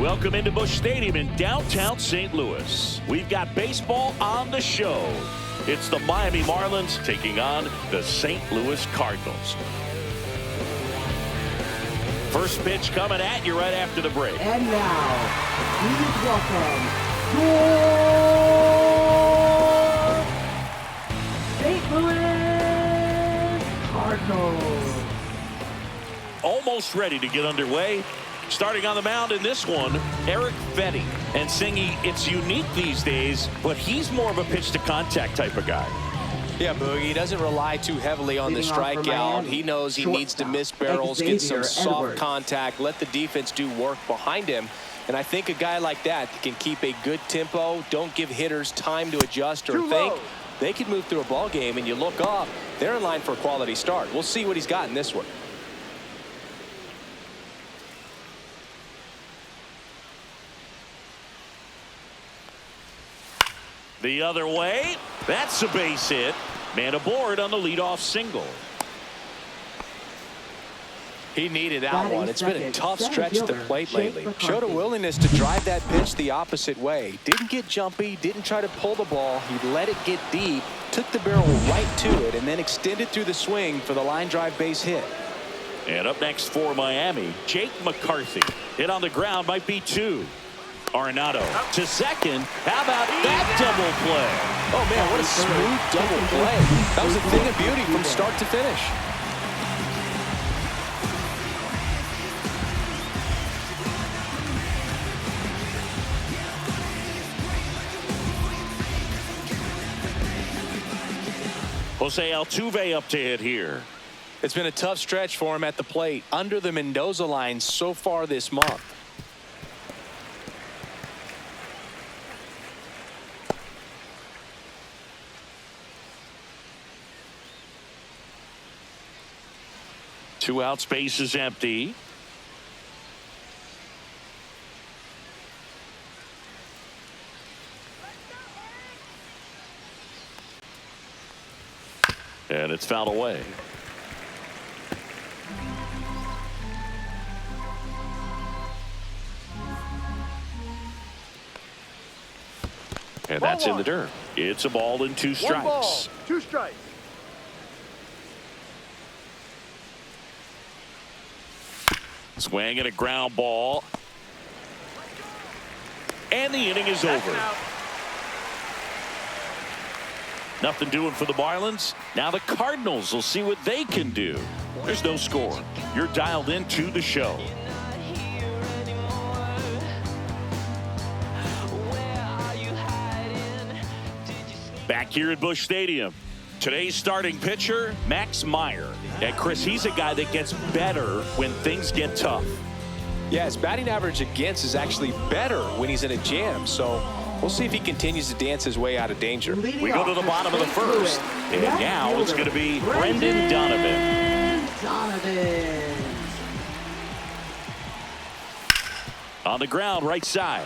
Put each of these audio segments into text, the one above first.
Welcome into Busch Stadium in downtown St. Louis. We've got baseball on the show. It's the Miami Marlins taking on the St. Louis Cardinals. First pitch coming at you right after the break. And now, please welcome your St. Louis Cardinals. Almost ready to get underway. Starting on the mound in this one, Eric Fetty. And Singy, it's unique these days, but he's more of a pitch-to-contact type of guy. Yeah, Boogie, he doesn't rely too heavily on the strikeout. He knows he needs to miss barrels, get some soft contact, let the defense do work behind him. And I think a guy like that can keep a good tempo, don't give hitters time to adjust or think. They can move through a ball game, and you look up, they're in line for a quality start. We'll see what he's got in this one. The other way, that's a base hit. Man aboard on the leadoff single. He needed that one. It's been a tough stretch at the plate lately. Showed a willingness to drive that pitch the opposite way. Didn't get jumpy, didn't try to pull the ball. He let it get deep, took the barrel right to it, and then extended through the swing for the line drive base hit. And up next for Miami, Jake McCarthy. Hit on the ground, might be two. Arenado to second. How about that double play? Oh, man, what a smooth double play. That was a thing of beauty from start to finish. Jose Altuve up to hit here. It's been a tough stretch for him at the plate under the Mendoza line so far this month. Two out, space is empty. And it's fouled away. And that's in the dirt. It's a ball and two strikes. 1 ball, 2 strikes. Swing and a ground ball. And the inning is over. Nothing doing for the Marlins. Now the Cardinals will see what they can do. There's no score. You're dialed into the show. Back here at Busch Stadium. Today's starting pitcher, Max Meyer. And Chris, he's a guy that gets better when things get tough. Yeah, his batting average against is actually better when he's in a jam. So we'll see if he continues to dance his way out of danger. We go to the bottom of the first. And now it's going to be Brendan Donovan. On the ground, right side.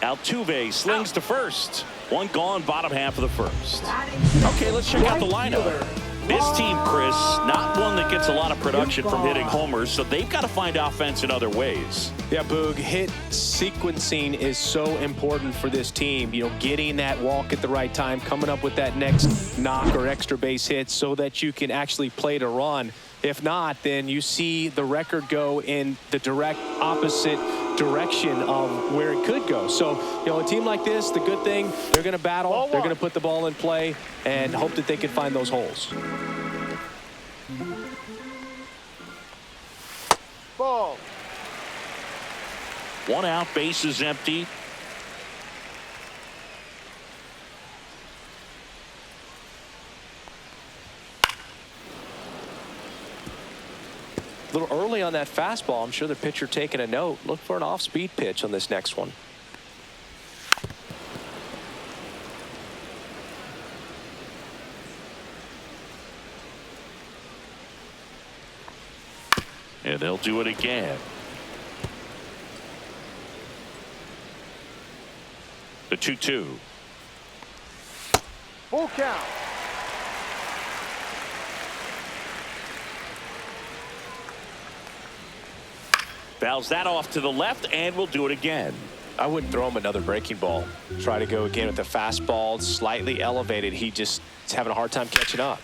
Altuve slings to first. One gone, bottom half of the first. Okay, let's check out the lineup. This team, Chris, not one that gets a lot of production from hitting homers, so they've got to find offense in other ways. Yeah, Boog, hit sequencing is so important for this team. You know, getting that walk at the right time, coming up with that next knock or extra base hit so that you can actually play to run. If not, then you see the record go in the direct opposite direction of where it could go. So, you know, a team like this, the good thing, they're going to battle, they're going to put the ball in play and hope that they can find those holes. Ball. 1 out, base is empty. A little early on that fastball. I'm sure the pitcher taking a note. Look for an off-speed pitch on this next one. And they'll do it again. The 2-2. Full count. Fouls that off to the left, and we'll do it again. I wouldn't throw him another breaking ball. Try to go again with the fastball, slightly elevated. He just is having a hard time catching up.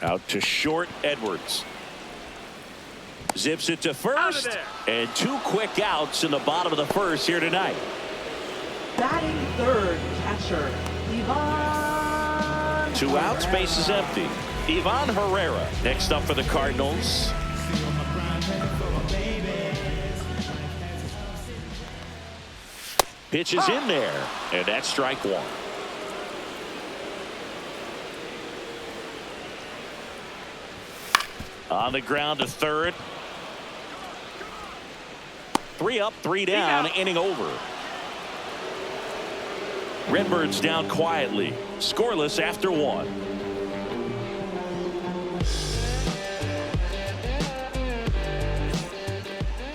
Out to short, Edwards. Zips it to first, and 2 quick outs in the bottom of the first here tonight. Batting third, catcher, Ivan. 2 outs, base is empty. Ivan Herrera next up for the Cardinals. Pitch is in there, and that's strike 1. On the ground to third. 3 up, 3 down, inning over. Redbirds down quietly, scoreless after 1.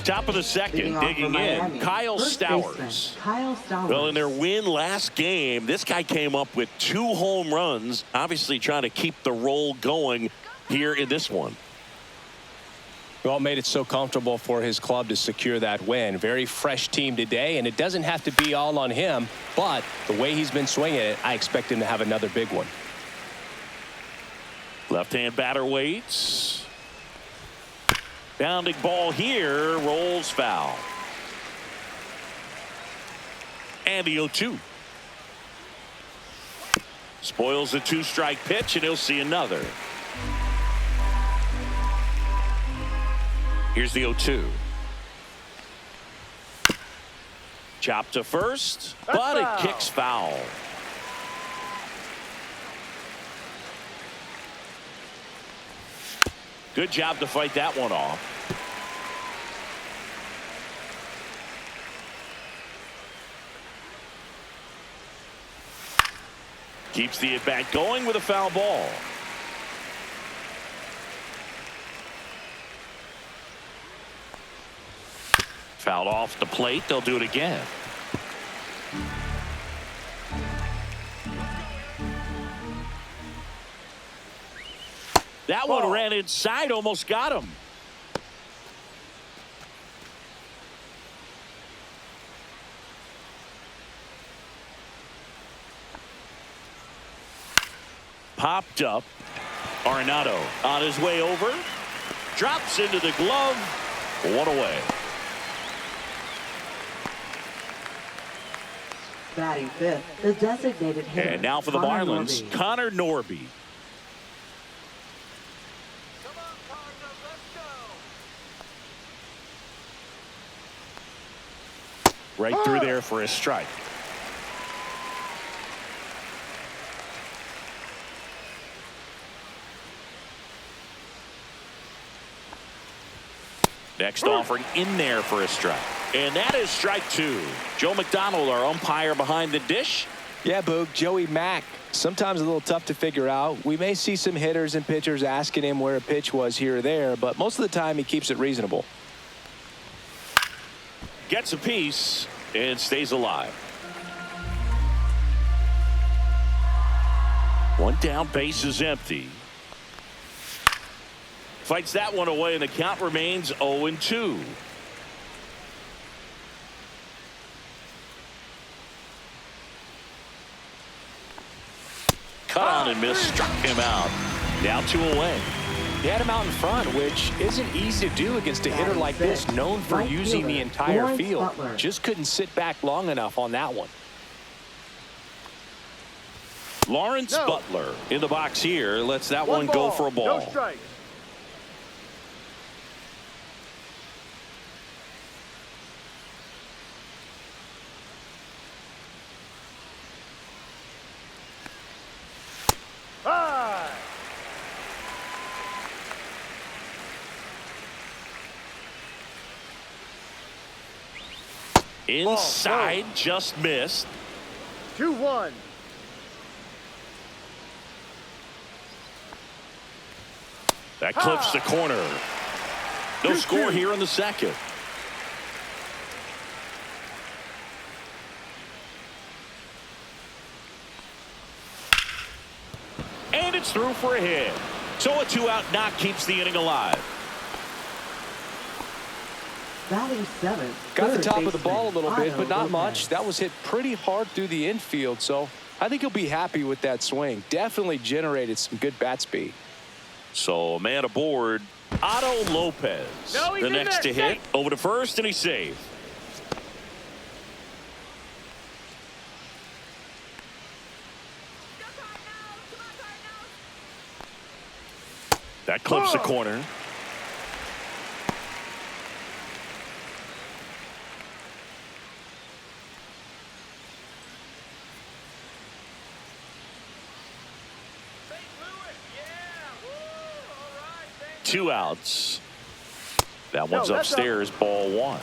Top of the second, digging in, Kyle Stowers. Well, in their win last game, this guy came up with 2 home runs, obviously trying to keep the roll going here in this one. Well, made it so comfortable for his club to secure that win. Very fresh team today, and it doesn't have to be all on him, but the way he's been swinging it, I expect him to have another big one. Left-hand batter waits. Bounding ball here, rolls foul. And the 0-2. Spoils the 2-strike pitch, and he'll see another. Here's the 0-2. Chop to first, but it kicks foul. Good job to fight that one off. Keeps the at-bat going with a foul ball. Fouled off the plate. They'll do it again. That one ran inside, almost got him. Popped up. Arenado on his way over. Drops into the glove. 1 away. Batting fifth, the designated hitter. And now for the Marlins, Connor Norby. Right through there for a strike. Next offering in there for a strike. And that is strike 2. Joe McDonald, our umpire behind the dish. Yeah, Boog, Joey Mack, sometimes a little tough to figure out. We may see some hitters and pitchers asking him where a pitch was here or there, but most of the time he keeps it reasonable. Gets a piece and stays alive. 1 down, base is empty. Fights that one away, and the count remains 0-2. Cut on and missed, struck him out. Now 2 away. He had him out in front, which isn't easy to do against a hitter like this, known for using the entire field. Just couldn't sit back long enough on that one. Lawrence Butler in the box here. Lets that one go for a ball. No strike. Inside, just missed. 2-1. That clips the corner. No score here in the second. And it's through for a hit. So a 2-out knock keeps the inning alive. Batting seventh. Got the third top of the baseman, ball a little bit, but not Lopez. much. That was hit pretty hard through the infield, so I think he'll be happy with that swing. Definitely generated some good bat speed. So a man aboard, Otto Lopez. No, he's the in next there. to hit. Safe. Over to first, and he's safe. That clips the corner. Two outs. That one's that's upstairs, ball one.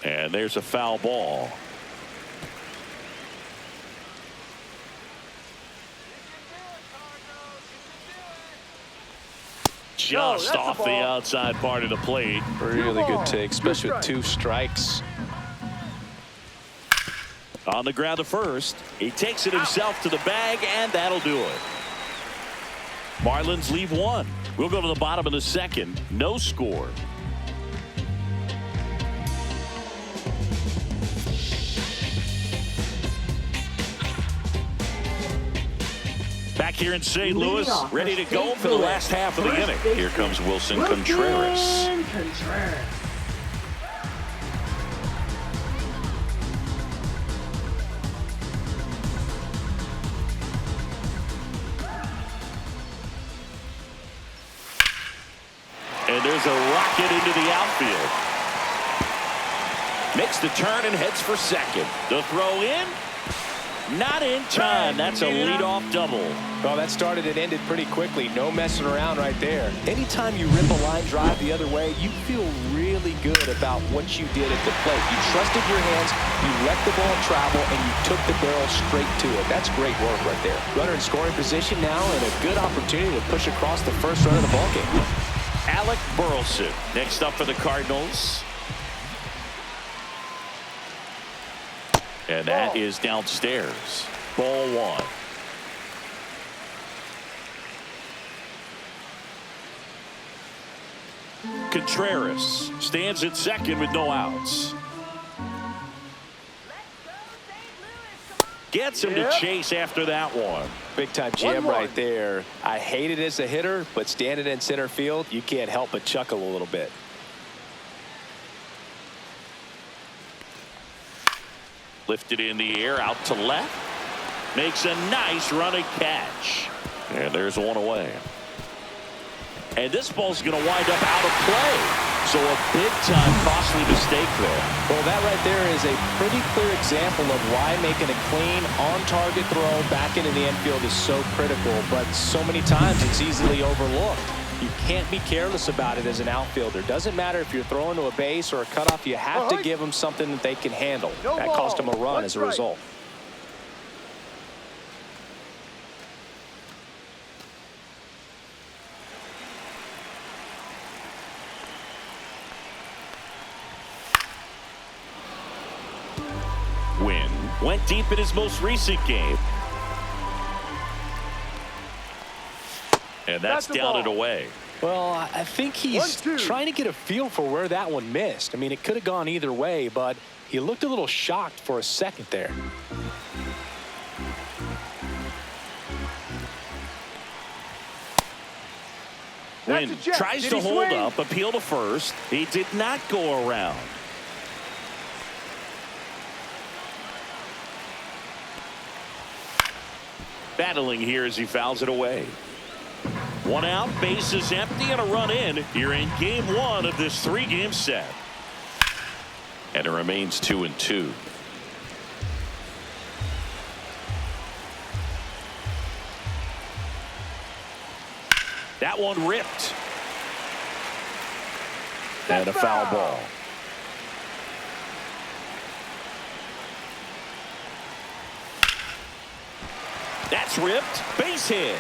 And there's a foul ball. Just that's off the the ball. outside part of the plate. Really good balls, take, two especially with strikes. 2 strikes. On the ground to first. He takes it himself to the bag, and that'll do it. Marlins leave one. We'll go to the bottom of the second. No score. Back here in St. Louis, Leading off ready to for go St. for the Louis, last half of the first inning. baseman, Here comes Wilson Wilson Contreras. Contreras. And there's a rocket into the outfield. Makes the turn and heads for second. The throw in. Not in time. That's a leadoff double. Well, that started and ended pretty quickly. No messing around right there. Anytime you rip a line drive the other way, you feel really good about what you did at the plate. You trusted your hands, you let the ball travel, and you took the barrel straight to it. That's great work right there. Runner in scoring position now, and a good opportunity to push across the first run of the ballgame. Alec Burleson next up for the Cardinals. And that is downstairs. Ball one. Contreras stands at second with no outs. Gets him to chase after that one. Big time jam right there. I hate it as a hitter, but standing in center field, you can't help but chuckle a little bit. Lifted in the air out to left. Makes a nice running catch. And there's one away. And this ball's going to wind up out of play. So a big-time costly mistake there. Well, that right there is a pretty clear example of why making a clean, on-target throw back into the infield is so critical. But so many times it's easily overlooked. You can't be careless about it as an outfielder. Doesn't matter if you're throwing to a base or a cutoff. You have to give them something that they can handle. That cost them a run as a result. Win went deep in his most recent game. And that's down and away. Well, I think he's trying to get a feel for where that one missed. I mean, it could have gone either way, but he looked a little shocked for a second there. Wynn tries to hold up, appeal to first. He did not go around. Battling here as he fouls it away. One out, bases empty, and a run in here in game one of this 3-game set. And it remains 2-2. That one ripped. And a foul ball. That's ripped. Base hit.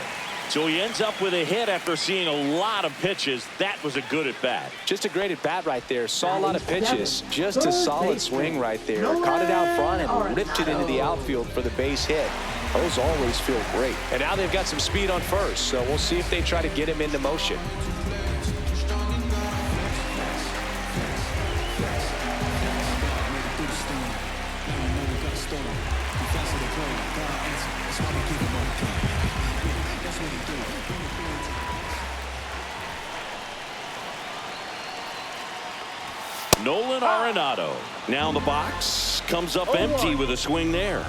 So he ends up with a hit after seeing a lot of pitches. That was a good at bat. Just a great at bat right there. Saw a lot of pitches. Just a solid swing right there. Caught it out front and ripped it into the outfield for the base hit. Those always feel great. And now they've got some speed on first, so we'll see if they try to get him into motion. Nolan Arenado now in the box, comes up empty with a swing there.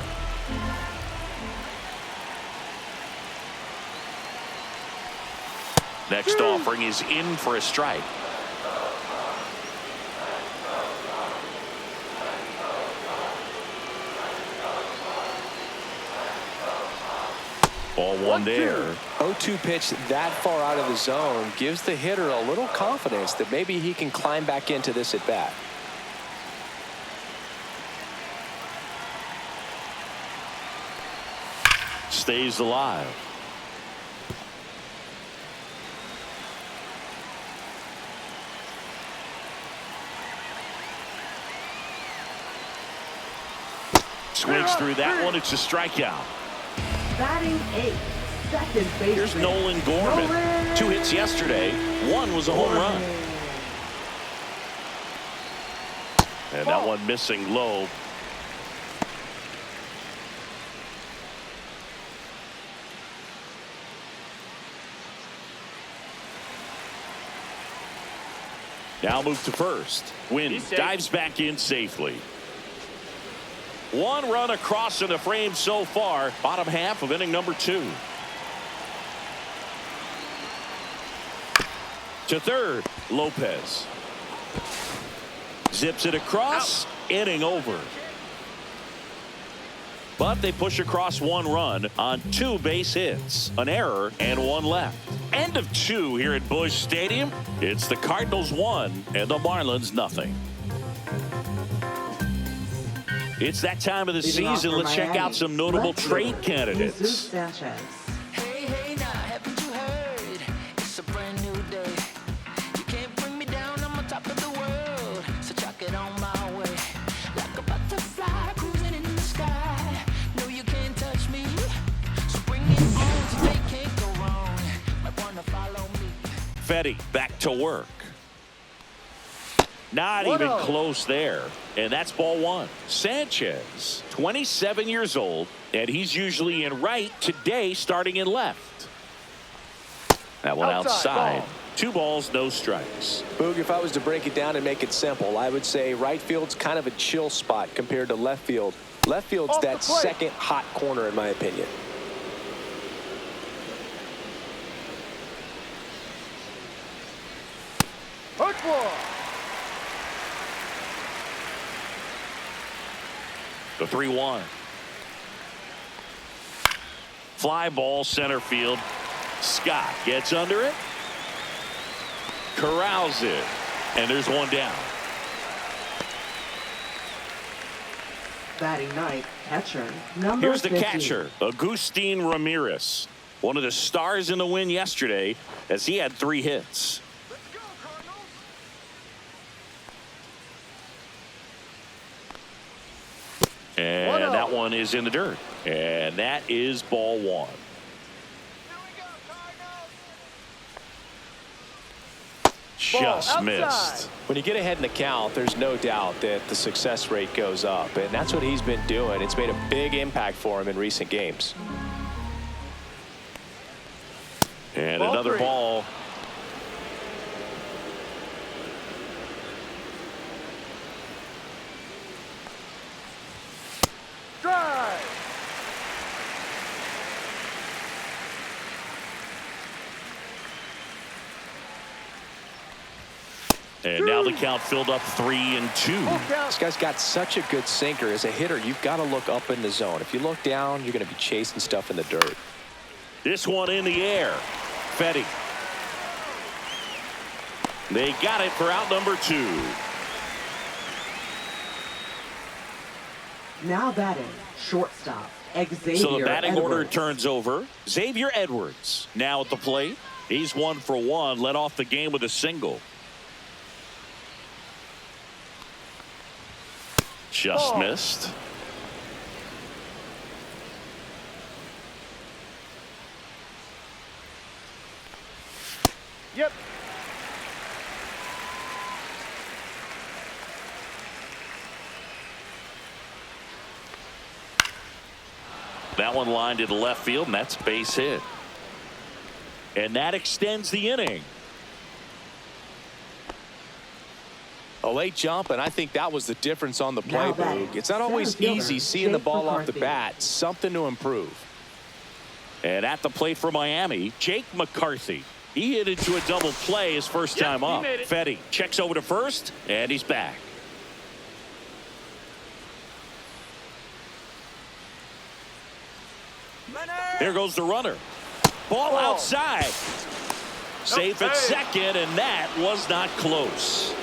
Next offering is in for a strike. Ball one there. 0-2 pitch that far out of the zone gives the hitter a little confidence that maybe he can climb back into this at bat. Stays alive. Swings through that one. It's a strikeout. Batting 8th, second baseman. Here's Nolan Gorman. 2 hits yesterday. 1 was a home run. And that one missing low. Now move to first. Wynn dives back in safely. 1 run across in the frame so far. Bottom half of inning number 2. To third, Lopez. Zips it across. Inning over. But they push across 1 run on 2 base hits, an error, and 1 left. End of 2 here at Busch Stadium. It's the Cardinals 1 and the Marlins nothing. It's that time of the season. Let's check out some notable trade candidates. Hey, hey, now, haven't you heard? It's a brand new day. You can't bring me down, I'm on top of the world. So chuck it on my way. Like a butterfly cruising in the sky. No, you can't touch me. So bring it on, so they can't go wrong. Might wanna follow me. Fetty back to work. Not even close there. And that's ball 1. Sanchez, 27 years old, and he's usually in right. Today, starting in left. That one outside. 2 balls, no strikes. Boog, if I was to break it down and make it simple, I would say right field's kind of a chill spot compared to left field. Left field's that second hot corner, in my opinion. Hook ball. The 3-1. Fly ball center field. Scott gets under it. Corrals it. And there's 1 down. Batting 9th, catcher, number Here's the 50. catcher, Agustin Ramirez. One of the stars in the win yesterday as he had 3 hits. And that one is in the dirt. And that is ball 1. Just missed. When you get ahead in the count, there's no doubt that the success rate goes up. And that's what he's been doing. It's made a big impact for him in recent games. And another ball. And now the count filled up 3-2. This guy's got such a good sinker. As a hitter, you've got to look up in the zone. If you look down, you're going to be chasing stuff in the dirt. This one in the air. Fetty. They got it for out number 2. Now batting, shortstop, Xavier So the batting order Edwards. turns over. Xavier Edwards now at the plate. He's 1 for 1. Led off the game with a single. Just missed. Yep. That one lined into left field, and that's base hit. And that extends the inning. A late jump, and I think that was the difference on the play, Now batting, Boog. It's not always center fielder, easy seeing the Jake ball off the McCarthy. bat. Something to improve. And at the plate for Miami, Jake McCarthy. He hit into a double play his first time he up. made it. Fetty checks over to first, and he's back. There goes the runner. Ball outside. Safe at second, and that was not close.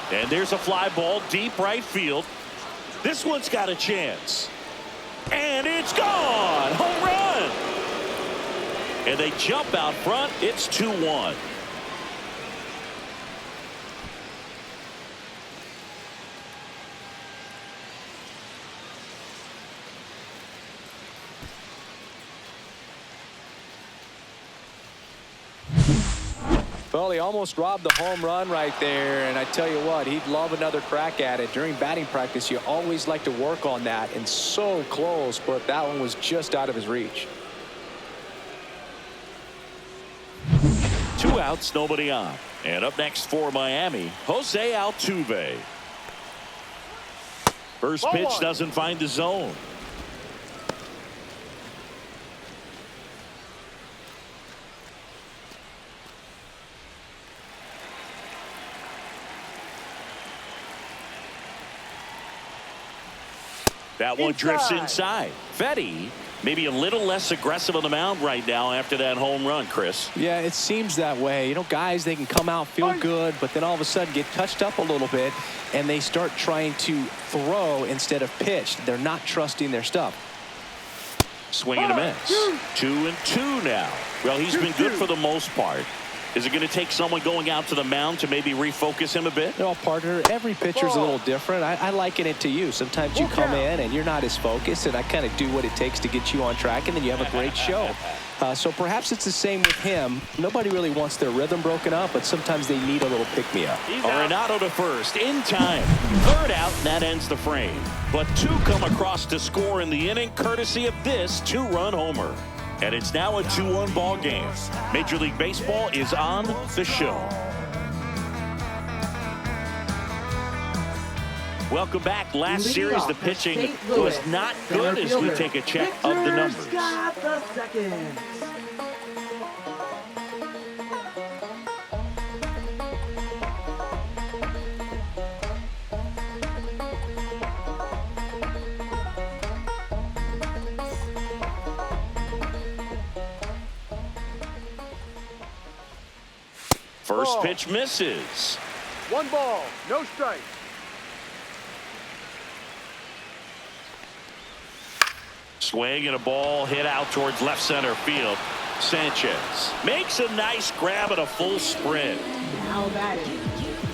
And there's a fly ball deep right field. This one's got a chance. And it's gone. Home run. And they jump out front. It's 2-1. Well, he almost robbed the home run right there, and I tell you what, he'd love another crack at it. During batting practice, you always like to work on that, and so close, but that one was just out of his reach. 2 outs, nobody on. And up next for Miami, Jose Altuve. First Ball pitch one. doesn't find the zone. That one drifts inside. Fetty maybe a little less aggressive on the mound right now after that home run, Chris. Yeah, it seems that way. You know, guys, they can come out, feel good, but then all of a sudden get touched up a little bit, and they start trying to throw instead of pitch. They're not trusting their stuff. Swing and a miss. 2-2 now. Well, he's been good for the most part. Is it going to take someone going out to the mound to maybe refocus him a bit? No, partner, every pitcher's a little different. I liken it to you. Sometimes you come in and you're not as focused, and I kind of do what it takes to get you on track, and then you have a great show. So perhaps it's the same with him. Nobody really wants their rhythm broken up, but sometimes they need a little pick-me-up. Arenado to first, in time. Third out, and that ends the frame. But 2 come across to score in the inning, courtesy of this 2-run homer. And it's now a 2-1 ball game. Major League Baseball is on the show. Welcome back. Last series, the pitching was not good as we take a check of the numbers. Got the second. First pitch misses. 1 ball, no strike. Swing and a ball hit out towards left center field. Sanchez makes a nice grab at a full sprint. Now batting,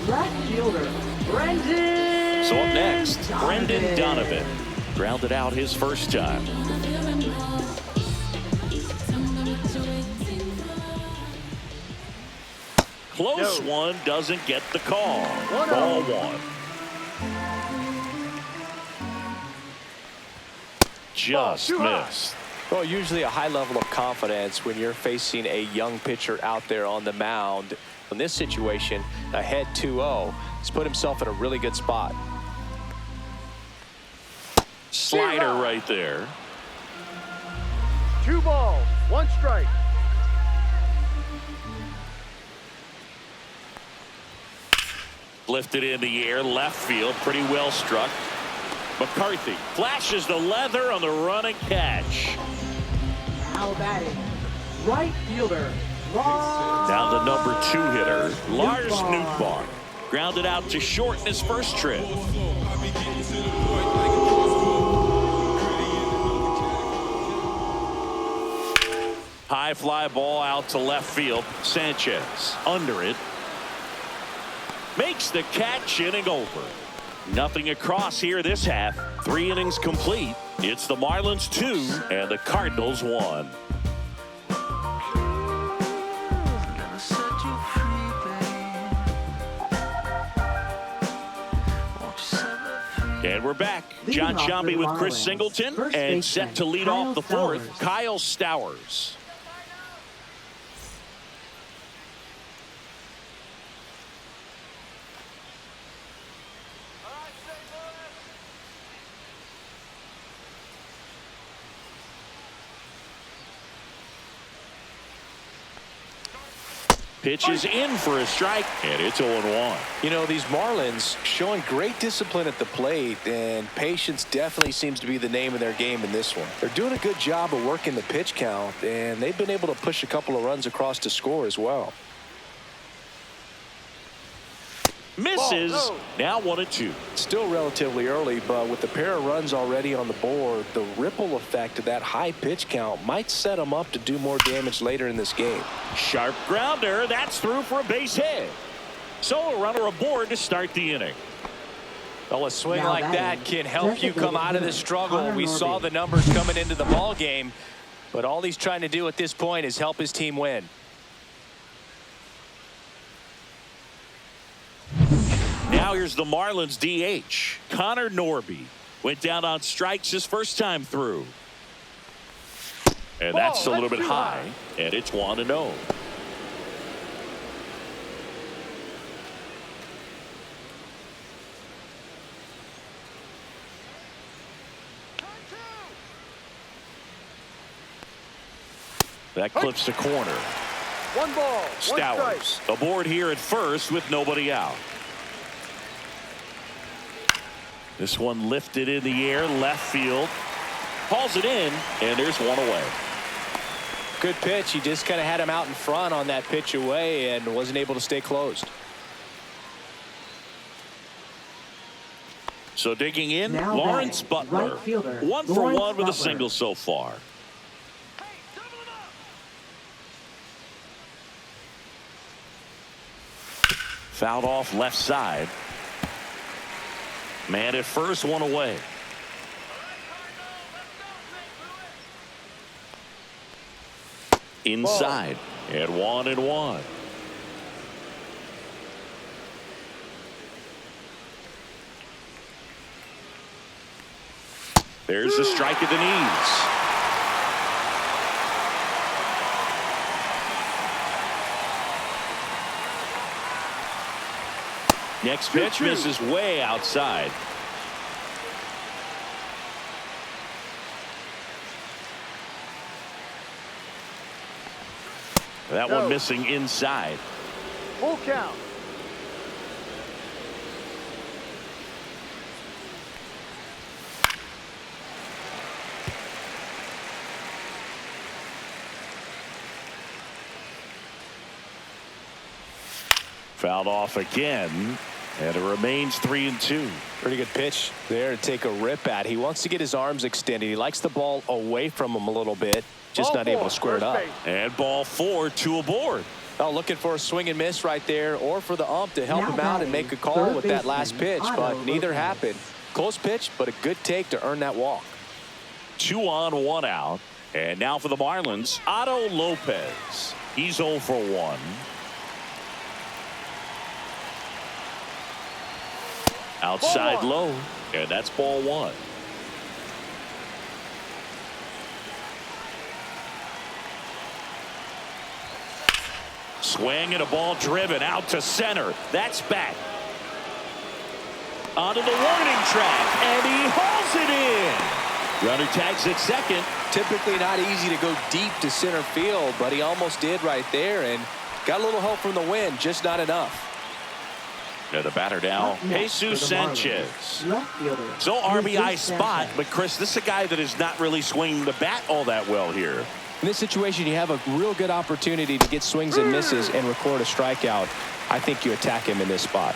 left fielder, Brendan. So up next, Brendan Donovan. Grounded out his first time. Close one, doesn't get the call. Ball 1. Just missed. Well, usually a high level of confidence when you're facing a young pitcher out there on the mound. In this situation, ahead 2-0, he's put himself in a really good spot. Slider right there. 2 balls, 1 strike. Lifted in the air, left field, pretty well struck. McCarthy flashes the leather on the run and catch. Now batting, right fielder, Now the number 2 hitter, Lars Nootbaar. Grounded out to short in his first trip. high fly ball out to left field. Sanchez under it. Makes the catch, inning over. Nothing across here this half. 3 innings complete. It's the Marlins 2 and the Cardinals 1. And we're back. John Sciambi with Chris Singleton and set to lead off the fourth, Kyle Stowers. Pitch is in for a strike, and it's 0-1. You know, these Marlins showing great discipline at the plate, and patience definitely seems to be the name of their game in this one. They're doing a good job of working the pitch count, and they've been able to push a couple of runs across to score as well. Misses. Now 1-2. Still relatively early, but with the pair of runs already on the board, the ripple effect of that high pitch count might set them up to do more damage later in this game. Sharp grounder. That's through for a base hit. So a runner aboard to start the inning. Well, a swing like that can help you come out of this struggle. We saw the numbers coming into the ball game, but all he's trying to do at this point is help his team win. Now here's the Marlins DH. Connor Norby went down on strikes his first time through. And that's a little bit high. And it's 1-0. That clips the corner. 1 ball, 1 strike. Stowers aboard here at first with nobody out. This one lifted in the air, left field. Hauls it in, and there's 1 away. Good pitch. He just kind of had him out in front on that pitch away and wasn't able to stay closed. So digging in, Now Lawrence batting, Butler. right fielder, 1 for Lawrence 1 with a Butler. single so far. Fouled off left side. Man at first, 1 away. Inside. And 1-1. There's a strike at the knees. Next pitch misses way outside. That one missing inside. Full count. Fouled off again. And it remains 3-2. Pretty good pitch there to take a rip at. He wants to get his arms extended. He likes the ball away from him a little bit. Just Ball not able to 4, square it first up. base. And ball 4, 2 aboard. Oh, looking for a swing and miss right there, or for the ump to help Now him out and batting, make a call third with that last baseman, pitch, Otto but neither Lopez. happened. Close pitch, but a good take to earn that walk. 2 on, 1 out. And now for the Marlins, Otto Lopez. He's 0 for 1. Outside Ball 1. low. And that's ball 1. Swing and a ball driven out to center. That's back. Onto the warning track. And he hauls it in. Runner tags at second. Typically not easy to go deep to center field, but he almost did right there and got a little help from the wind, just not enough. Now the batter now, Up next Jesus for the Marlins, Sanchez. Left fielder. So RBI Jesus spot, Sanchez. but Chris, this is a guy that is not really swinging the bat all that well here. In this situation, you have a real good opportunity to get swings and misses and record a strikeout. I think you attack him in this spot.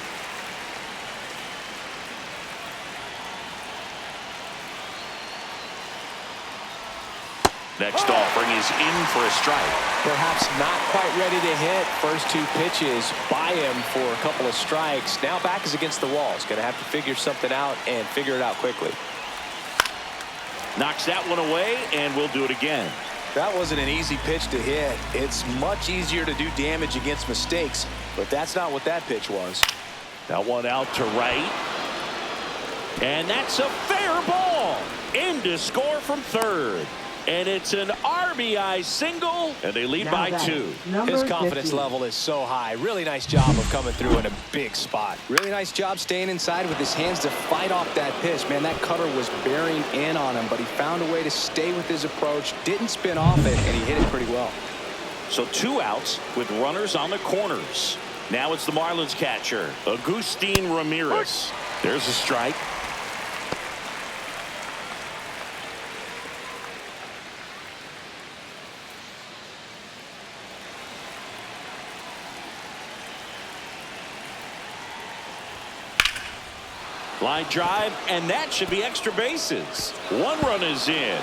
Next offering is in for a strike. Perhaps not quite ready to hit. First two pitches by him for a couple of strikes. Now back is against the wall. He's going to have to figure something out and figure it out quickly. Knocks that one away, and we'll do it again. That wasn't an easy pitch to hit. It's much easier to do damage against mistakes, but that's not what that pitch was. That one out to right. And that's a fair ball. In to score from third. And it's an RBI single, and they lead by 2. His confidence level is so high. Really nice job of coming through in a big spot. Really nice job staying inside with his hands to fight off that pitch. Man, that cutter was bearing in on him, but he found a way to stay with his approach, didn't spin off it, and he hit it pretty well. So 2 outs with runners on the corners. Now it's the Marlins catcher, Agustin Ramirez. There's a strike. Line drive, and that should be extra bases. 1 run is in.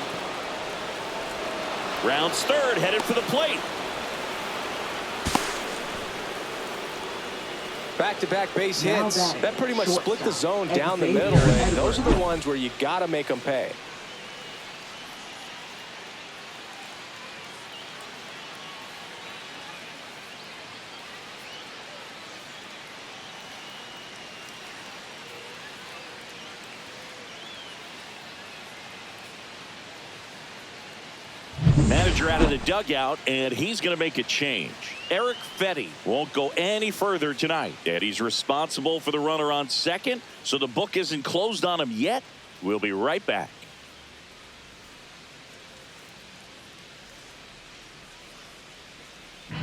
Rounds third, headed for the plate. Back-to-back base hits. That pretty much split the zone down the middle, and those are the ones where you got to make them pay. Manager out of the dugout, and he's going to make a change. Eric Fetty won't go any further tonight, and he's responsible for the runner on second, so the book isn't closed on him yet. We'll be right back.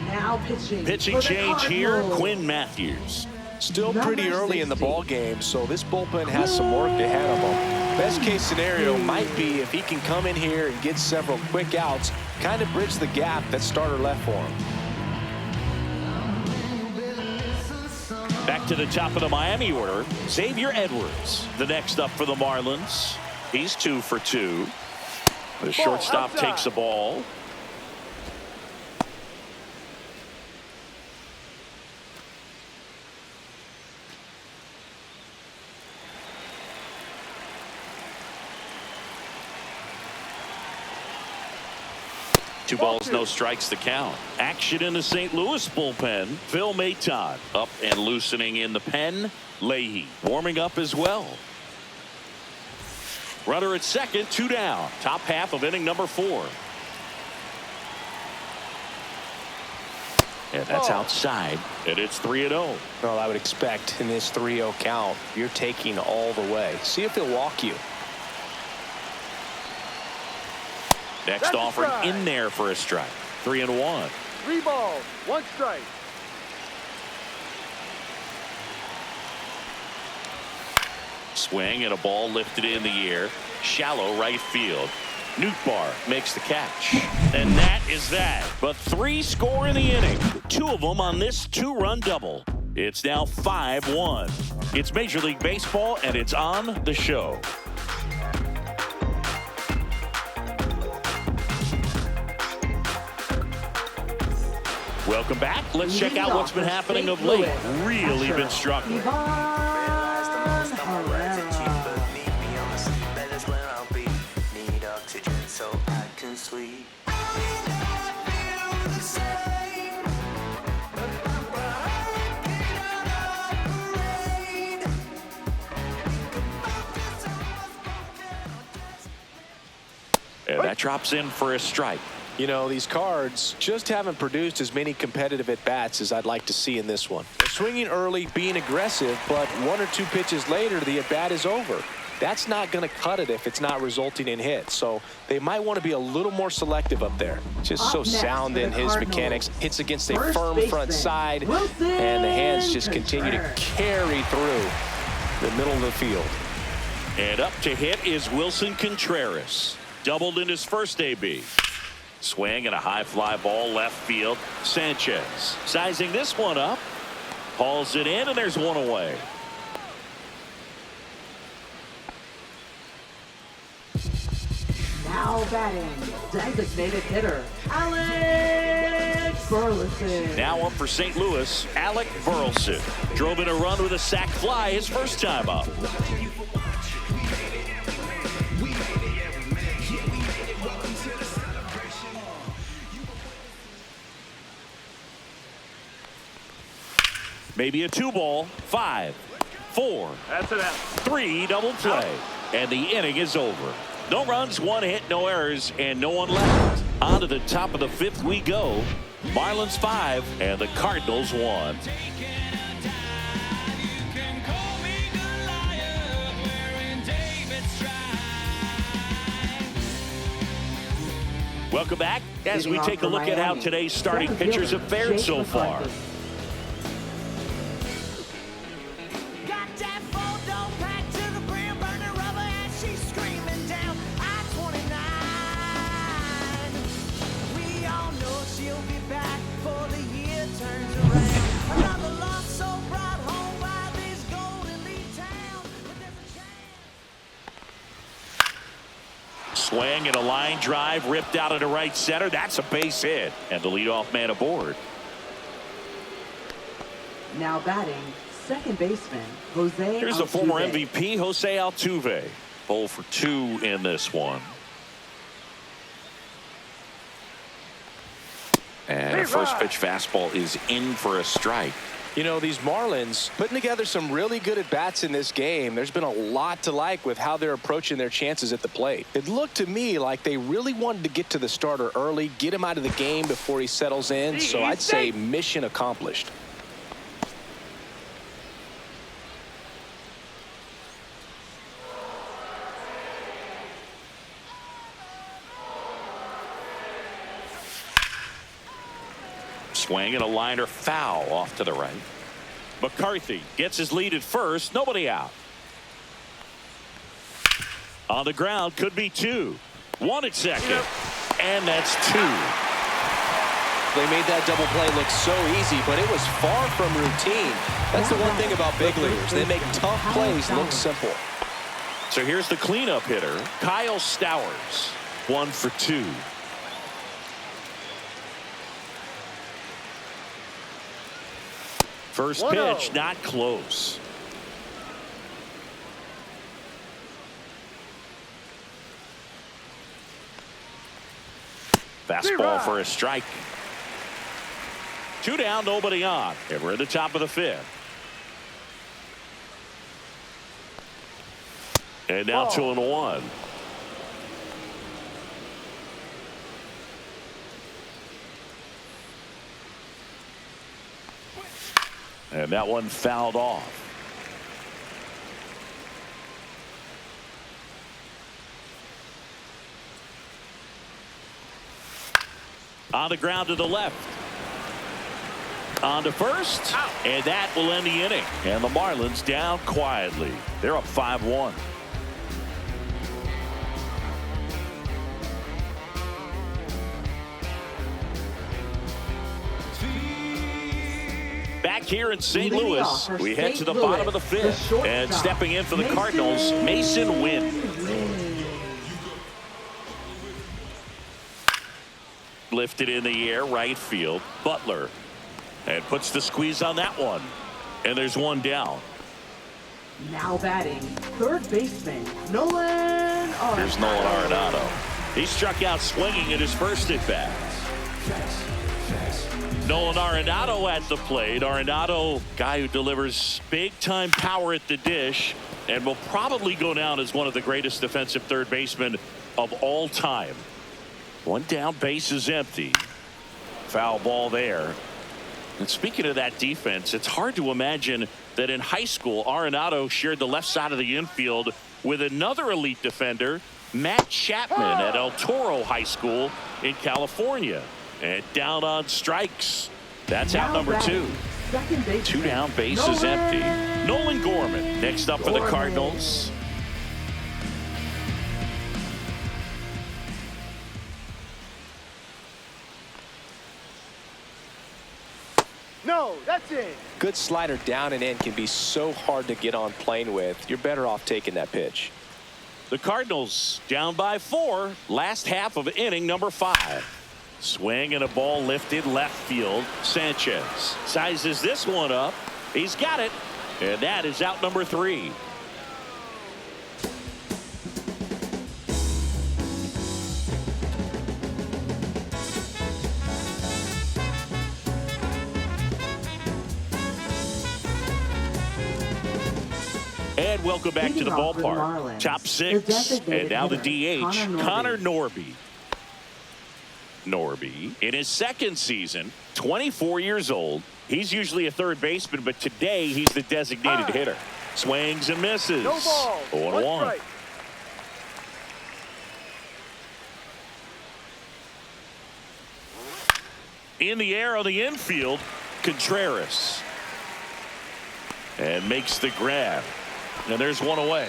Now pitching. Pitching change here, Quinn Matthews. Still pretty early in the ball game, so this bullpen has some work ahead of him. Best case scenario might be if he can come in here and get several quick outs, kind of bridge the gap that starter left for him. Back to the top of the Miami order, Xavier Edwards, the next up for the Marlins. He's 2 for 2. The shortstop takes the ball. Two balls, no strikes to count. Action in the St. Louis bullpen. Phil Maton up and loosening in the pen. Leahy warming up as well. Runner at second, 2 down. Top half of inning number 4. And that's outside, and it's 3-0. Well, I would expect in this 3-0 count, you're taking all the way. See if he'll walk you. Next offering in there for a strike. 3-1. 3 balls, 1 strike. Swing and a ball lifted in the air. Shallow right field. Nootbaar makes the catch. And that is that. But 3 score in the inning. 2 of them on this 2-run double. It's now 5-1. It's Major League Baseball, and it's on the show. Welcome back. Let's check out what's been happening of late. Really been struggling. And that drops in for a strike. You know, these Cards just haven't produced as many competitive at-bats as I'd like to see in this one. They're swinging early, being aggressive, but 1 or 2 pitches later, the at-bat is over. That's not going to cut it if it's not resulting in hits. So they might want to be a little more selective up there. Just so sound in his mechanics. Hits against a firm front side, and the hands just continue to carry through the middle of the field. And up to hit is Wilson Contreras. Doubled in his first AB. Swing and a high fly ball left field. Sanchez sizing this one up. Hauls it in, and there's 1 away. Now Now batting, designated hitter, Alex Burleson. Now up for St. Louis, Alec Burleson. Drove in a run with a sac fly his first time up. Maybe a 2-ball, 5, 4, That's an out. 3, double play. And the inning is over. No runs, 1 hit, no errors, and no one left. On to the top of the 5th we go. Marlins 5 and the Cardinals 1. Welcome back as we take a look at how today's starting pitchers have fared so far. Swing and a line drive ripped out into right center. That's a base hit. And the leadoff man aboard. Now batting, second baseman, Jose Here's the Altuve. former MVP, Jose Altuve. 0 for 2 in this one. And a first pitch fastball is in for a strike. You know, these Marlins putting together some really good at-bats in this game. There's been a lot to like with how they're approaching their chances at the plate. It looked to me like they really wanted to get to the starter early, get him out of the game before he settles in. So I'd say mission accomplished. Swing and a liner foul off to the right. McCarthy gets his lead at first. Nobody out. On the ground, could be 2. 1 at second. And that's 2. They made that double play look so easy, but it was far from routine. That's the one thing about big leaguers. They make tough plays look simple. So here's the cleanup hitter, Kyle Stowers. 1 for 2. First pitch, not close. Fastball for a strike. 2 down, nobody on. And we're at the top of the 5th. And now 2-1. And that one fouled off. On the ground to the left. On to first. And that will end the inning. And the Marlins down quietly. They're up 5-1. Back here in St. Louis, we head to the bottom of the 5th. And stepping in for the Cardinals, Mason Wynn. Lifted in the air, right field. Butler. And puts the squeeze on that one. And there's 1 down. Now batting, third baseman, Nolan Arenado. Here's Nolan Arenado. He struck out swinging at his first at-bat. Nolan Arenado at the plate. Arenado, guy who delivers big-time power at the dish and will probably go down as one of the greatest defensive third basemen of all time. 1 down, base is empty. Foul ball there. And speaking of that defense, it's hard to imagine that in high school, Arenado shared the left side of the infield with another elite defender, Matt Chapman, at El Toro High School in California. And down on strikes. That's out number 2. 2 down, base is empty. Nolan Gorman next up for the Cardinals. No, that's it. Good slider down and in can be so hard to get on plane with. You're better off taking that pitch. The Cardinals down by 4. Last half of inning number 5. Swing and a ball lifted left field. Sanchez sizes this one up. He's got it. And that is out number 3. And welcome back to the ballpark. Top 6. And now the DH, Connor Norby. Norby, in his second season, 24 years old. He's usually a third baseman, but today he's the designated hitter. Swings and misses. No ball. 0-1. In the air on the infield, Contreras. And makes the grab. And there's one away.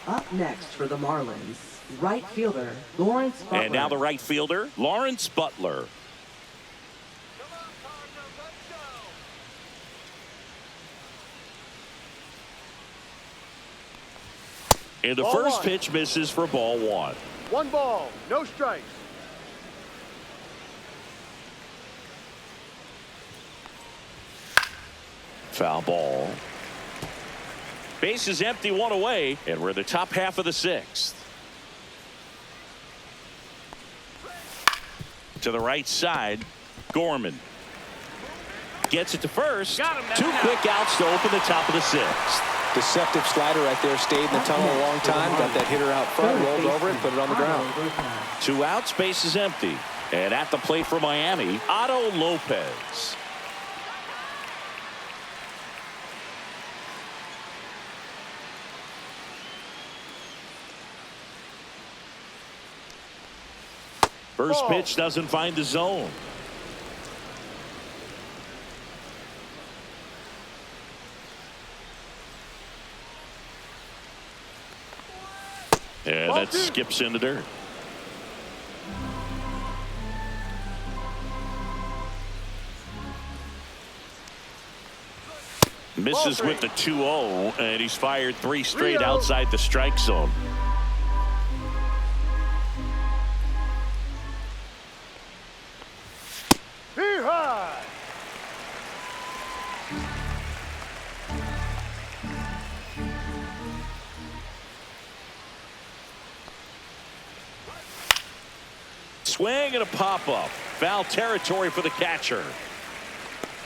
Up next for the Marlins, right fielder Lawrence Butler. And now the right fielder, Lawrence Butler. And the first pitch misses for ball 1. 1 ball, no strikes. Foul ball. Base is empty, 1 away, and we're in the top half of the 6th. To the right side, Gorman gets it to first. 2 quick outs to open the top of the 6th. Deceptive slider right there. Stayed in the tunnel a long time. Got that hitter out front. Rolled over it. Put it on the ground. 2 outs. Base is empty. And at the plate for Miami, Otto Lopez. First pitch doesn't find the zone. And that skips in the dirt. Misses with the 2-0, and he's fired 3 straight outside the strike zone. Swing and a pop-up. Foul territory for the catcher.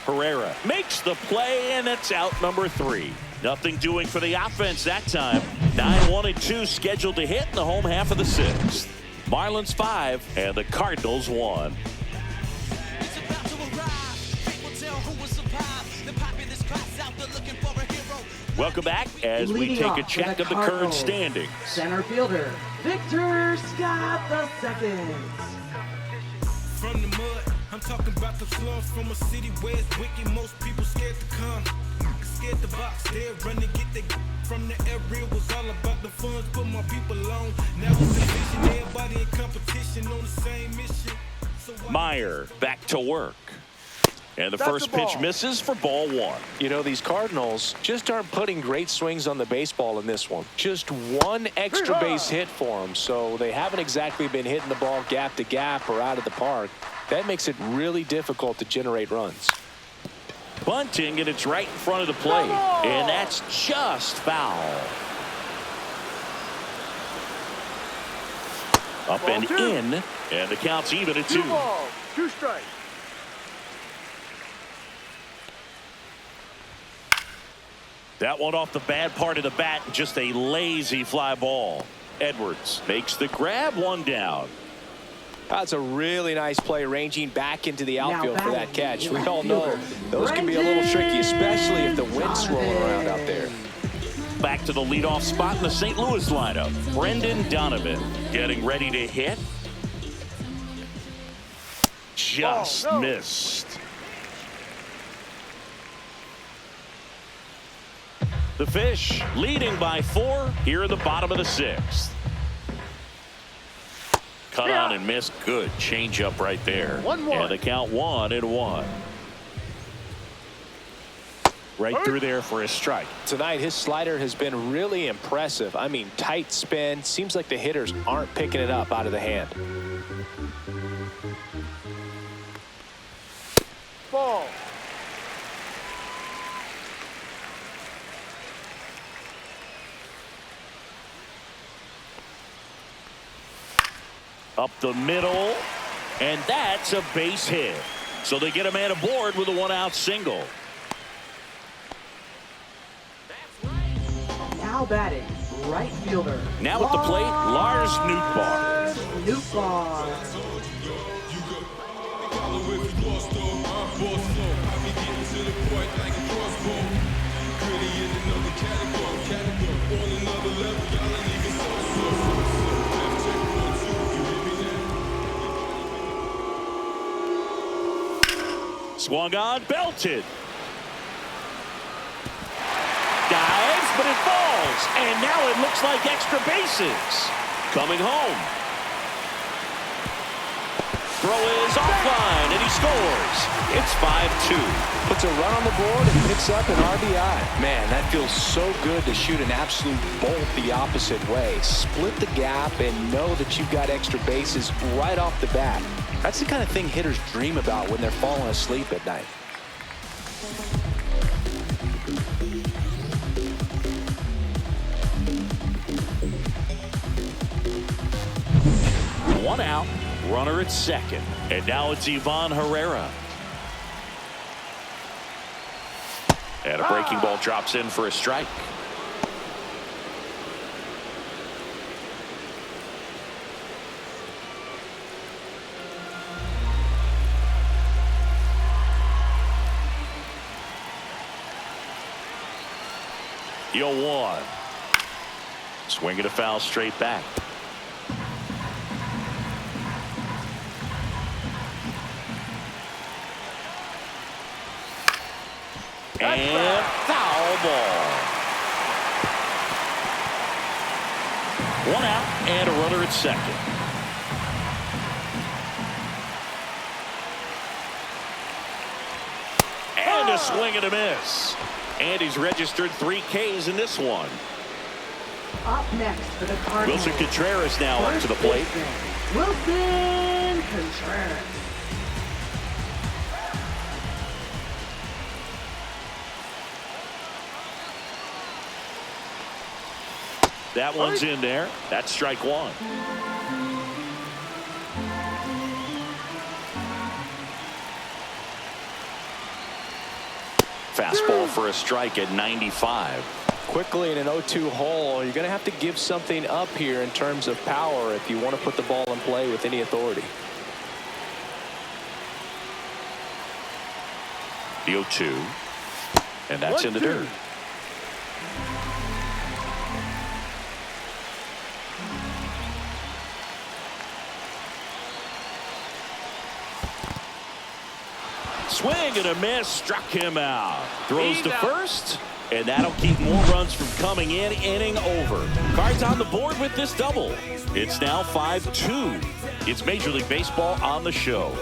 Herrera makes the play, and it's out number 3. Nothing doing for the offense that time. 9-1-2 scheduled to hit in the home half of the 6th. Marlins 5 and the Cardinals 1. Welcome back as we take a check of the current standings. Center fielder Victor Scott II. From the mud, I'm talking about the slums from a city where it's wicked. Most people scared to come, scared to box. They're running, get the from the area. Was all about the funds, put my people on. Now it's a vision, everybody in competition on the same mission. So Meyer back to work. And the first pitch misses for ball 1. You know, these Cardinals just aren't putting great swings on the baseball in this one. Just 1 extra base hit for them, so they haven't exactly been hitting the ball gap to gap or out of the park. That makes it really difficult to generate runs. Bunting, and it's right in front of the plate. And that's just foul. Up and in, and the count's even at 2. 2 balls, 2 strikes. That one off the bad part of the bat, just a lazy fly ball. Edwards makes the grab, 1 down. That's a really nice play, ranging back into the outfield for that catch. We all know those can be a little tricky, especially if the wind's swirling around out there. Back to the leadoff spot in the St. Louis lineup. Brendan Donovan getting ready to hit. Just missed. The Fish leading by 4 here in the bottom of the 6th. Cut on and missed. Good change up right there. 1-1. And the count 1-1. Right through there for a strike. Tonight, his slider has been really impressive. I mean, tight spin. Seems like the hitters aren't picking it up out of the hand. Ball. Up the middle, and that's a base hit. So they get a man aboard with a one-out single. Now batting, right fielder. Now at the plate, Lars Nootbaar. Swung on, belted. Dives, but it falls. And now it looks like extra bases. Coming home. Throw is offline, and he scores. It's 5-2. Puts a run on the board and picks up an RBI. Man, that feels so good to shoot an absolute bolt the opposite way. Split the gap and know that you've got extra bases right off the bat. That's the kind of thing hitters dream about when they're falling asleep at night. One out, runner at second. And now it's Ivan Herrera. And a breaking ball drops in for a strike. The 0-1. Swinging a foul straight back. And foul ball. One out and a runner at second. And a swing and a miss. And he's registered 3 Ks in this one. Up next for the Cardinals. Wilson Contreras now up to the plate. Wilson Contreras. That one's in there. That's strike one. Fastball for a strike at 95. Quickly in an 0-2 hole, you're going to have to give something up here in terms of power if you want to put the ball in play with any authority. The 0-2. And that's in the dirt. Swing and a miss, struck him out. Throws to first, and that'll keep more runs from coming in. Inning over. Cards on the board with this double. It's now 5-2. It's Major League Baseball on the show.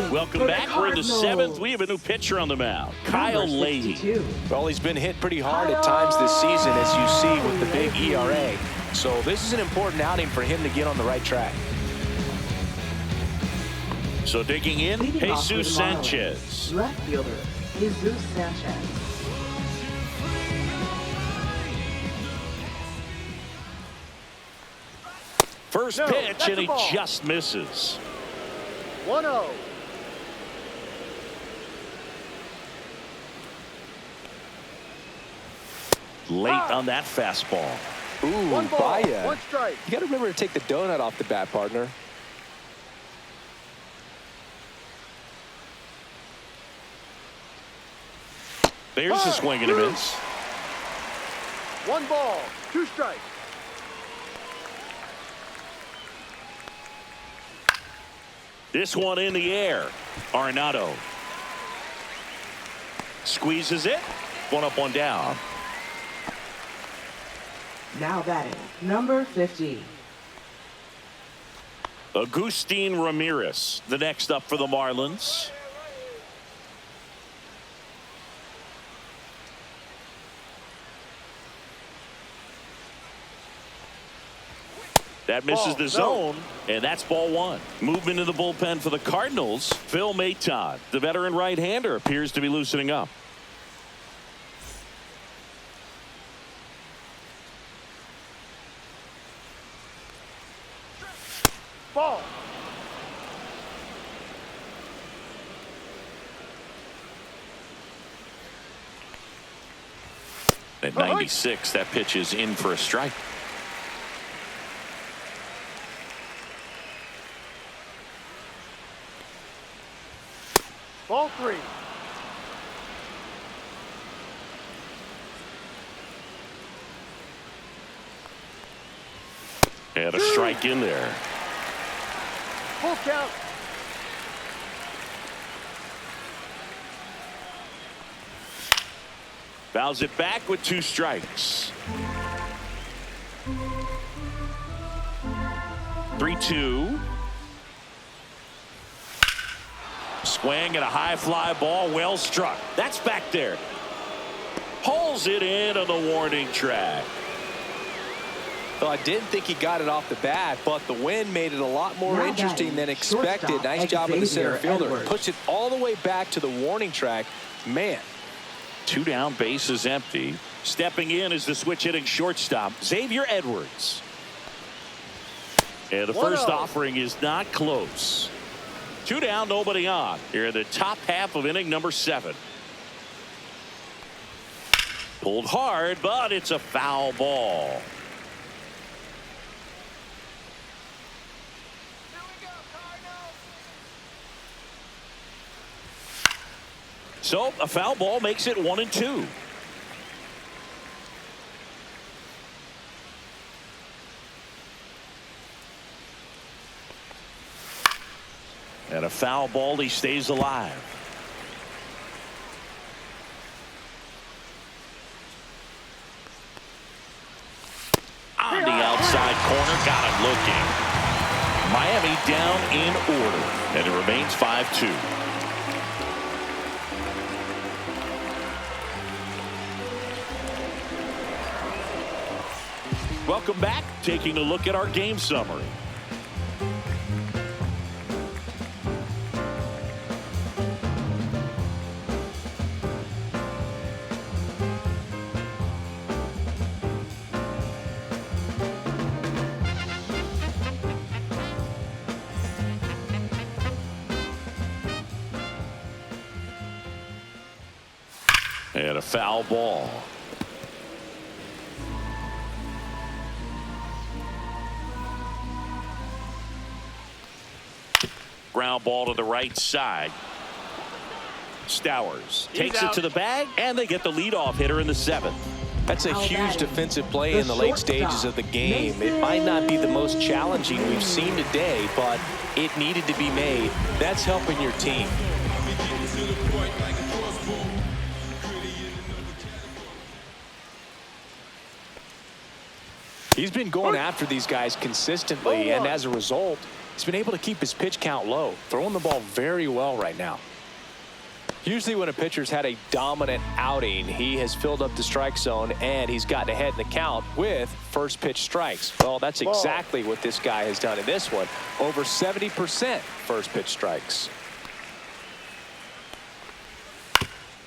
Welcome back. We're in the 7th. We have a new pitcher on the mound, Kyle Leahy. Well, he's been hit pretty hard at times this season, as you see with the big ERA. So this is an important outing for him to get on the right track. So digging in, Jesus Sanchez. Left fielder, Jesus Sanchez. First pitch, and he just misses. 1-0. Late on that fastball. Ooh, One ball, Baya. one strike. You got to remember to take the donut off the bat, partner. There's a swing and a miss. 1 ball, 2 strikes. This one in the air. Arenado squeezes it. 1 up, 1 down. Now batting, number 50. Agustin Ramirez, the next up for the Marlins. That misses the zone, and that's ball one. Movement in the bullpen for the Cardinals. Phil Maton, the veteran right-hander, appears to be loosening up. Ball. At 96, that pitch is in for a strike. Ball three. And a strike in there. Full count. Fouls it back with 2 strikes. 3-2. Swing and a high fly ball, well struck. That's back there. Pulls it in on the warning track. Well, I didn't think he got it off the bat, but the wind made it a lot more interesting than expected. Nice job of the center fielder. Puts it all the way back to the warning track. Man. 2 down, bases empty. Stepping in is the switch hitting shortstop, Xavier Edwards. And the first offering is not close. 2 down, nobody on. Here in the top half of inning number 7. Pulled hard, but it's a foul ball. So a foul ball makes it 1-2. And a foul ball, he stays alive. On the outside corner, got him looking. Miami down in order, and it remains 5-2. Welcome back. Taking a look at our game summary. And a foul ball. Ground ball to the right side. Stowers takes it to the bag, and they get the leadoff hitter in the 7th. That's a huge defensive play in the late stages of the game. It might not be the most challenging we've seen today, but it needed to be made. That's helping your team. He's been going after these guys consistently, and as a result, he's been able to keep his pitch count low, throwing the ball very well right now. Usually when a pitcher's had a dominant outing, he has filled up the strike zone and he's gotten ahead in the count with first pitch strikes. Well, that's exactly what this guy has done in this one. Over 70% first pitch strikes.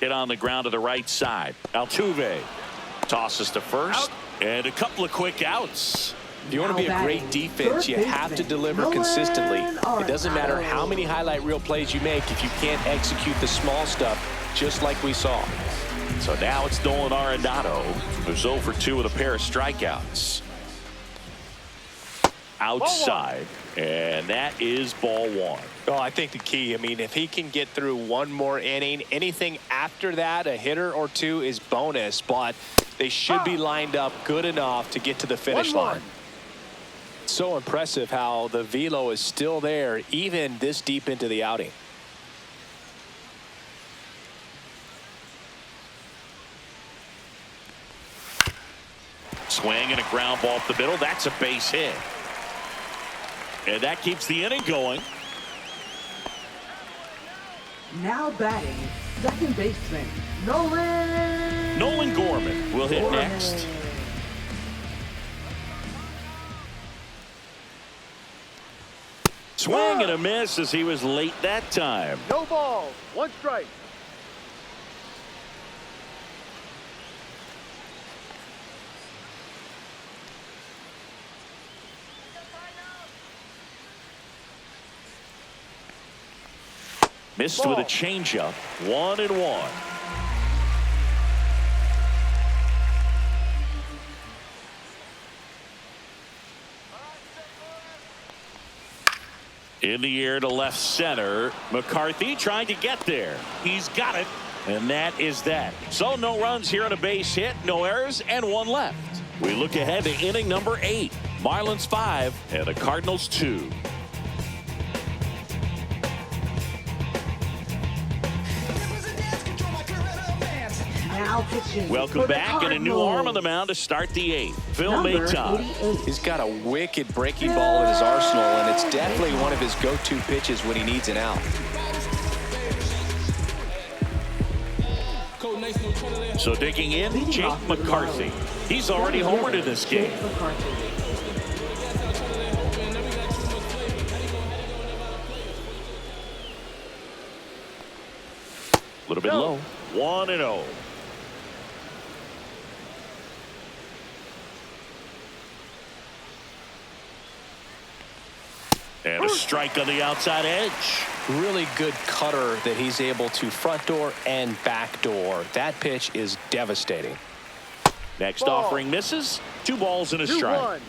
Hit on the ground to the right side. Altuve tosses to first, and a couple of quick outs. If you want to be a great defense, you have to deliver consistently. It doesn't matter how many highlight reel plays you make if you can't execute the small stuff, just like we saw. So now it's Nolan Arenado, who's 0 for 2 with a pair of strikeouts. Outside, and that is ball 1. Oh, I think the key, I mean, if he can get through one more inning, anything after that, a hitter or two is bonus, but they should be lined up good enough to get to the finish line. So impressive how the velo is still there even this deep into the outing. Swing and a ground ball up the middle. That's a base hit. And that keeps the inning going. Now batting, second baseman, Nolan Gorman will hit next. Swing and a miss as he was late that time. No balls. One strike. Missed with a changeup. 1-1. In the air to left center. McCarthy trying to get there. He's got it. And that is that. So no runs here on a base hit, no errors, and one left. We look ahead to inning number 8. Marlins 5 and the Cardinals 2. now pitching. Welcome back, and a new arm on the mound to start the 8th. Phil Mayton. He's got a wicked breaking ball in his arsenal, and it's definitely one of his go-to pitches when he needs an out. So digging in, Jake McCarthy. He's already homered in this game. A little bit low. 1-0. And a strike on the outside edge. Really good cutter that he's able to front door and back door. That pitch is devastating. Next offering misses. 2 balls and a strike.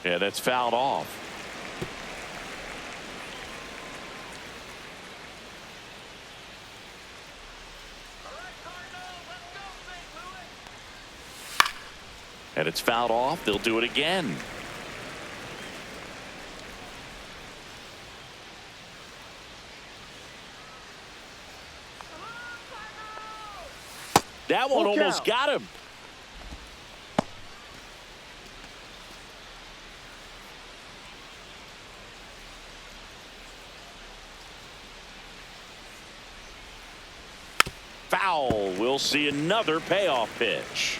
Yeah, that's fouled off. And it's fouled off. They'll do it again. That one almost got him. Foul. We'll see another payoff pitch.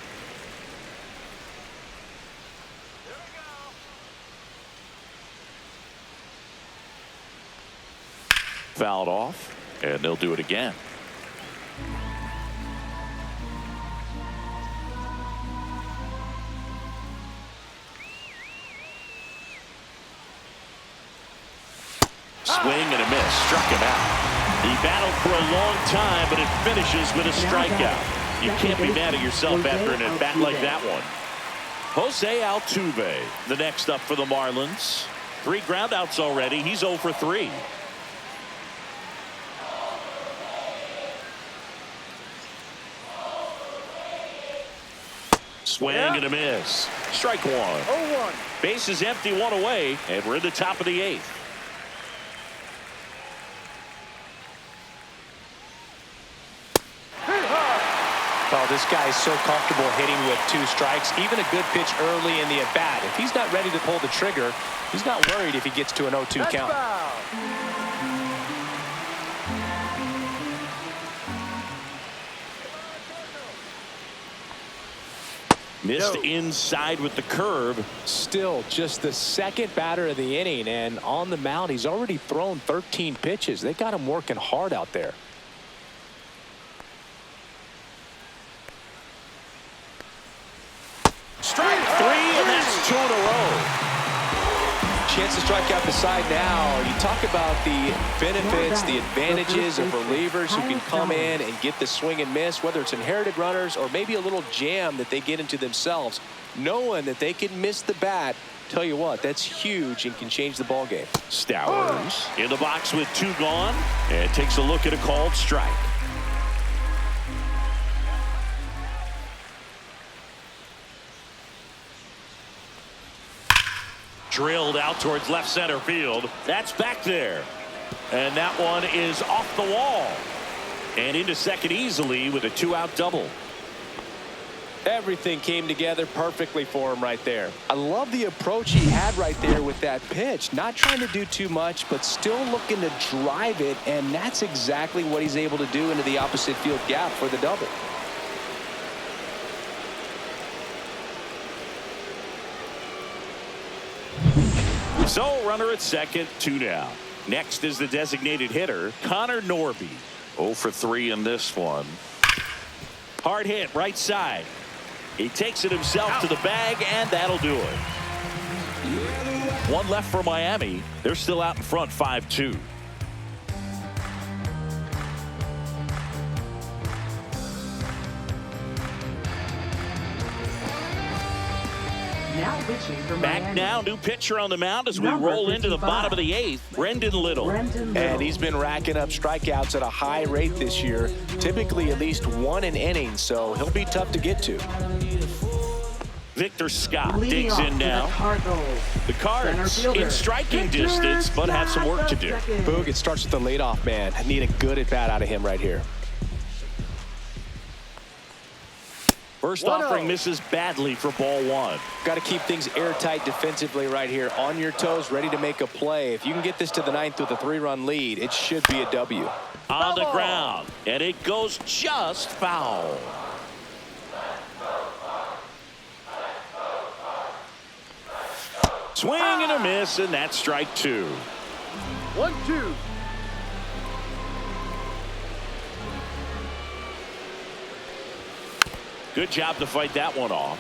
Fouled off, and they'll do it again. Swing and a miss. Struck him out. He battled for a long time, but it finishes with a strikeout. You can't be mad at yourself after an at-bat like that one. Jose Altuve, the next up for the Marlins. 3 groundouts already. He's 0 for 3. Swing and a miss. Strike 1. 0-1. Base is empty, 1 away, and we're in the top of the 8th. Well, this guy is so comfortable hitting with 2 strikes. Even a good pitch early in the at-bat. If he's not ready to pull the trigger, he's not worried if he gets to an 0-2 count. Missed inside with the curve. Still just the second batter of the inning, and on the mound he's already thrown 13 pitches. They got him working hard out there. Strike 3, and that's 2 in a row. Chance to strike out the side now. You talk about the benefits, the advantages of relievers who can come in and get the swing and miss, whether it's inherited runners or maybe a little jam that they get into themselves. Knowing that they can miss the bat, tell you what, that's huge and can change the ball game. Stowers in the box with 2 gone, and takes a look at a called strike. Drilled out towards left center field. That's back there. And that one is off the wall. And into second easily with a 2-out double. Everything came together perfectly for him right there. I love the approach he had right there with that pitch. Not trying to do too much, but still looking to drive it, and that's exactly what he's able to do into the opposite field gap for the double. So runner at second, 2 down. Next is the designated hitter, Connor Norby. 0 for 3 in this one. Hard hit right side. He takes it himself to the bag, and that'll do it. One left for Miami. They're still out in front, 5-2. Now pitching for Back Miami. now, new pitcher on the mound as we Number roll into the 55. bottom of the 8th, Brendan Little. And he's been racking up strikeouts at a high rate this year, typically at least 1 an inning, so he'll be tough to get to. Victor Scott Leading digs off in for now. The Cardinals. The Cards Center fielder, in striking Victor distance, but have some work to do. Scott, Boog, it starts with the leadoff man. I need a good at-bat out of him right here. First 1-0. offering misses badly for ball 1. Got to keep things airtight defensively right here. On your toes, ready to make a play. If you can get this to the 9th with a 3-run lead, it should be a W. On the ground, and it goes just foul. Swing and a miss, and that's strike 2. 1-2. Good job to fight that one off.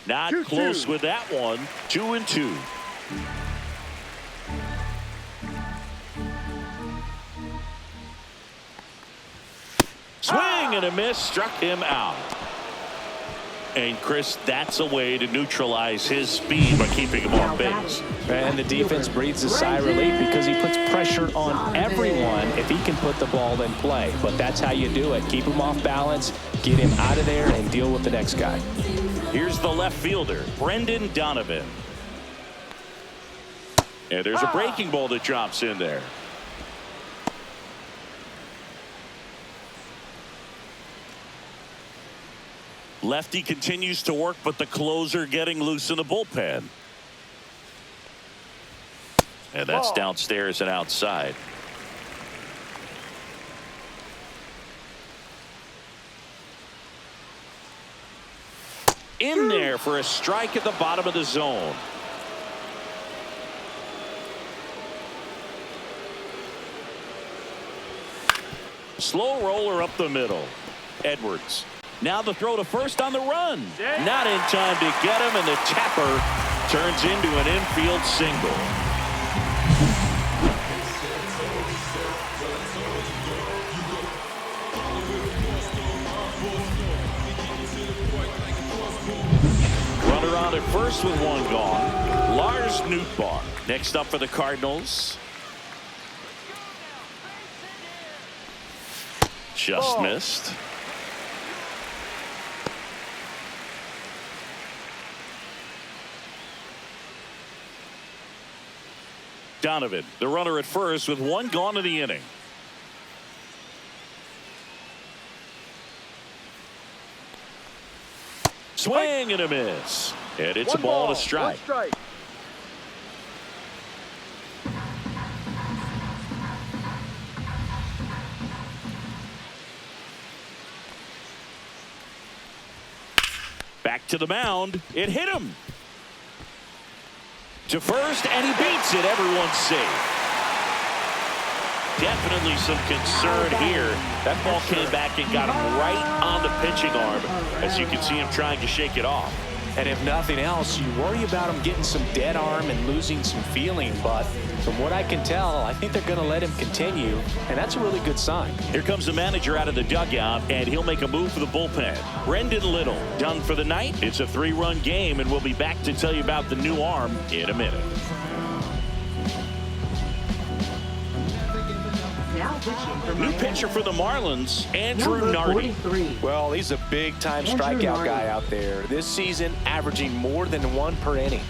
Not 2-2. close with that one. 2-2. Swing and a miss, struck him out. And Chris, that's a way to neutralize his speed by keeping him off base. And the defense breathes a sigh of relief because he puts pressure on everyone if he can put the ball in play. But that's how you do it. Keep him off balance, get him out of there, and deal with the next guy. Here's the left fielder, Brendan Donovan. And there's a breaking ball that drops in there. Lefty continues to work, but the closer getting loose in the bullpen. And that's downstairs and outside. In there for a strike at the bottom of the zone. Slow roller up the middle. Edwards. Now the throw to first on the run. Not in time to get him, and the tapper turns into an infield single. Runner on at first with 1 gone. Lars Nootbaar next up for the Cardinals. Just missed. Donovan, the runner at first with 1 gone in the inning. Swing and a miss. And it's a ball and a strike. 1 strike. Back to the mound. It hit him. To first, and he beats it. Everyone's safe. Definitely some concern here. That ball came back and got him right on the pitching arm, as you can see him trying to shake it off. And if nothing else, you worry about him getting some dead arm and losing some feeling. But from what I can tell, I think they're going to let him continue, and that's a really good sign. Here comes the manager out of the dugout, and he'll make a move for the bullpen. Brendan Little done for the night. It's a 3-run game, and we'll be back to tell you about the new arm in a minute. Pitching for New Miami. pitcher for the Marlins, Andrew Number Nardi. 43. Well, he's a big-time Andrew strikeout Nardi. guy out there. This season, averaging more than 1 per inning.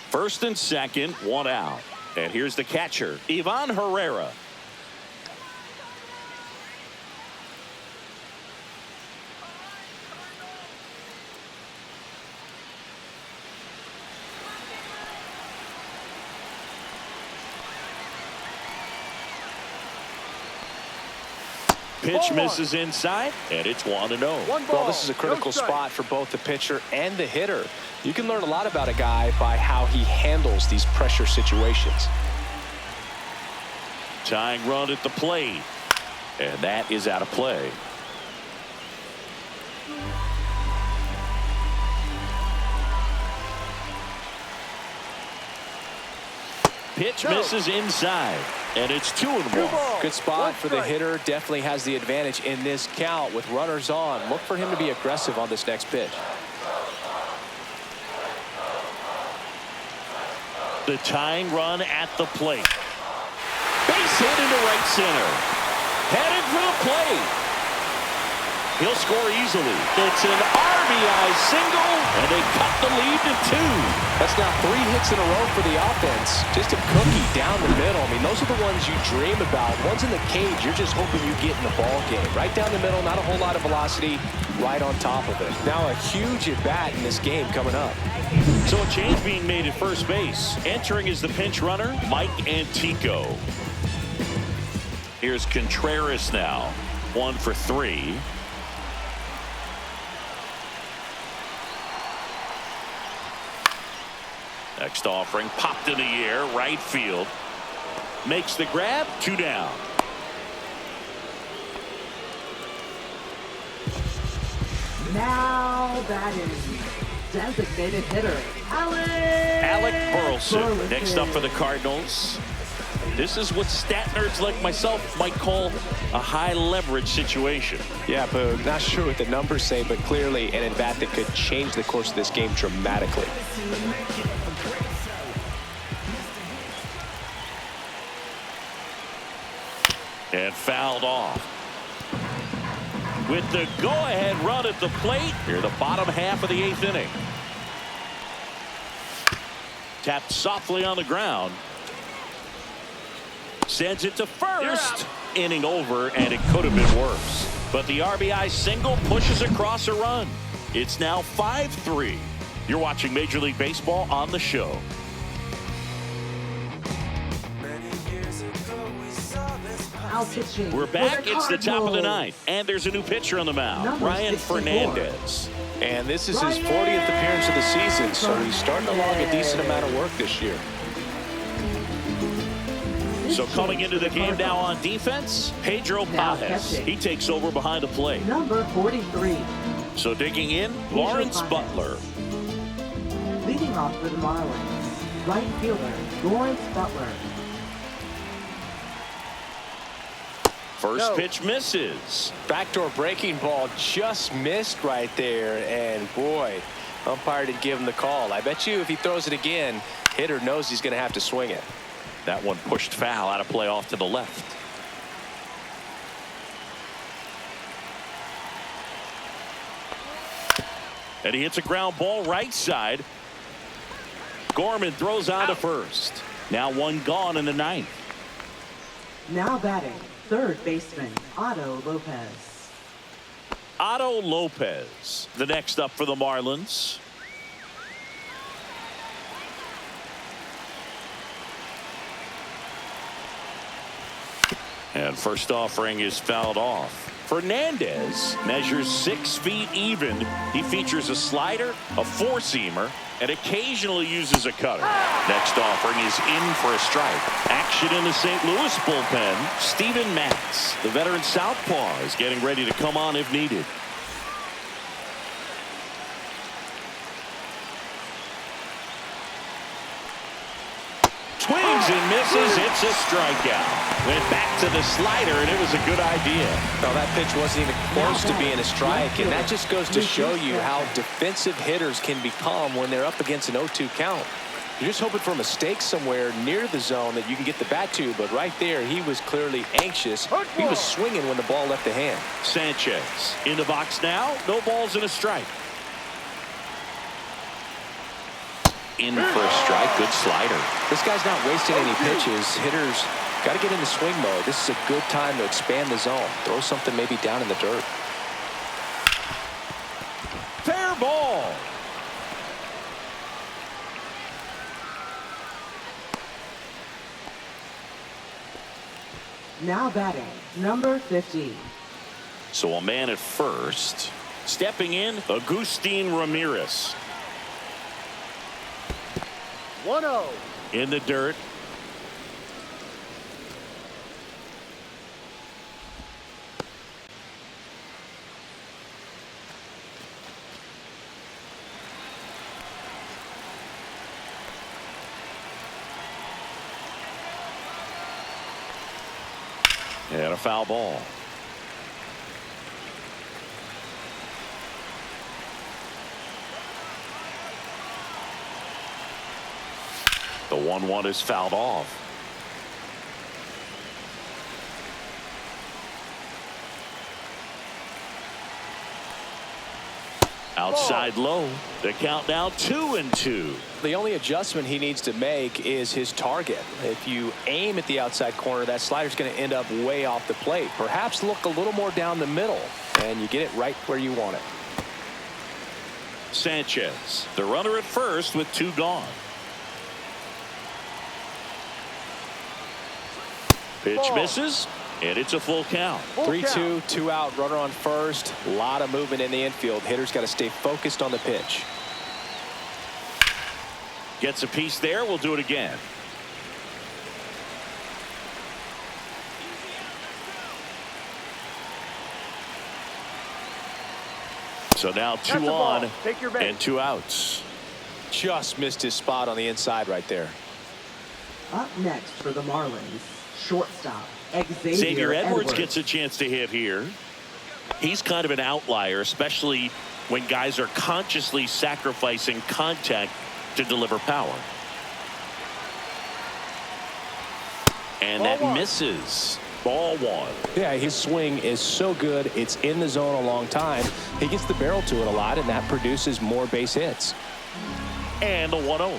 First and second, 1 out. And here's the catcher, Ivan Herrera. Pitch misses inside, and it's 1-0. Well, this is a critical spot for both the pitcher and the hitter. You can learn a lot about a guy by how he handles these pressure situations. Tying run at the plate, and that is out of play. Pitch misses inside, and it's 2-1. Good spot for the hitter. Definitely has the advantage in this count with runners on. Look for him to be aggressive on this next pitch. The tying run at the plate. Base hit into right center. Headed for the plate. He'll score easily. It's an RBI single, and they cut the lead to 2. That's now 3 hits in a row for the offense. Just a cookie down the middle. I mean, those are the ones you dream about. Ones in the cage, you're just hoping you get in the ball game. Right down the middle, not a whole lot of velocity, right on top of it. Now a huge at-bat in this game coming up. So a change being made at first base. Entering is the pinch runner, Mike Antico. Here's Contreras now. 1 for 3. Next offering popped in the air, right field. Makes the grab, 2 down. Now batting, designated hitter, Alec Burleson. Next up for the Cardinals. This is what stat nerds like myself might call a high leverage situation. Yeah, but not sure what the numbers say, but clearly an at-bat that could change the course of this game dramatically. And fouled off. With the go-ahead run at the plate, here the bottom half of the 8th inning. Tapped softly on the ground. Sends it to first. Inning over, and it could have been worse. But the RBI single pushes across a run. It's now 5-3. You're watching Major League Baseball on the show. We're back. It's the top of the 9th, and there's a new pitcher on the mound, Ryan Fernandez. And this is his 40th appearance of the season, so he's starting to log a decent amount of work this year. So coming into the game now on defense, Pedro Pajes. He takes over behind the plate. Number 43. So digging in, Lawrence Butler. Leading off for the Marlins, right fielder, Lawrence Butler. First pitch misses. Backdoor breaking ball just missed right there, and boy, umpire did give him the call. I bet you if he throws it again, hitter knows he's going to have to swing it. That one pushed foul, out of play off to the left. And he hits a ground ball right side. Gorman throws on to first. Now 1 gone in the 9th. Now batting, third baseman, Otto Lopez. Otto Lopez, the next up for the Marlins. And first offering is fouled off. Fernandez measures 6 feet even. He features a slider, a 4-seamer, and occasionally uses a cutter. Next offering is in for a strike. Action in the St. Louis bullpen. Steven Matz, the veteran southpaw, is getting ready to come on if needed. Swings swings and misses. It's a strikeout. Went back to the slider, and it was a good idea. Well, that pitch wasn't even close to being a strike, and that just goes to show you how defensive hitters can become when they're up against an 0-2 count. You're just hoping for a mistake somewhere near the zone that you can get the bat to, but right there, he was clearly anxious. He was swinging when the ball left the hand. Sanchez in the box now. No balls and a strike. In for a strike. Good slider. This guy's not wasting any pitches. Hitters got to get into swing mode. This is a good time to expand the zone. Throw something maybe down in the dirt. Fair ball. Now batting, number 15. So a man at first. Stepping in, Agustin Ramirez. 1-0. In the dirt. And a foul ball. The 1-1 is fouled off. Outside low. The count now 2-2. The only adjustment he needs to make is his target. If you aim at the outside corner, that slider's going to end up way off the plate. Perhaps look a little more down the middle, and you get it right where you want it. Sanchez, the runner at first with 2 gone. Pitch misses, and it's a full count. 3-2, 2 out, runner on first. A lot of movement in the infield. Hitters got to stay focused on the pitch. Gets a piece there. We'll do it again. So now 2 on and 2 outs. Just missed his spot on the inside right there. Up next for the Marlins, shortstop, Xavier Edwards gets a chance to hit here. He's kind of an outlier, especially when guys are consciously sacrificing contact to deliver power. And that misses. Ball 1. Yeah, his swing is so good. It's in the zone a long time. He gets the barrel to it a lot, and that produces more base hits. And the 1-0.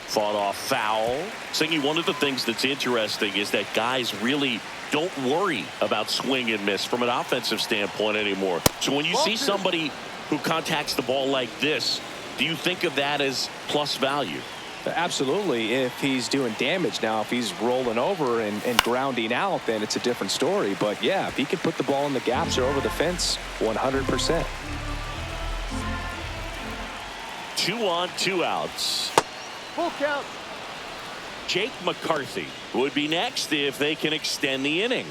Fought off foul. Singy, one of the things that's interesting is that guys really don't worry about swing and miss from an offensive standpoint anymore. So when you see somebody who contacts the ball like this, do you think of that as plus value? Absolutely, if he's doing damage. Now, if he's rolling over and grounding out, then it's a different story. But, yeah, if he can put the ball in the gaps or over the fence, 100%. 2 on, 2 outs. Full count. Jake McCarthy would be next if they can extend the inning.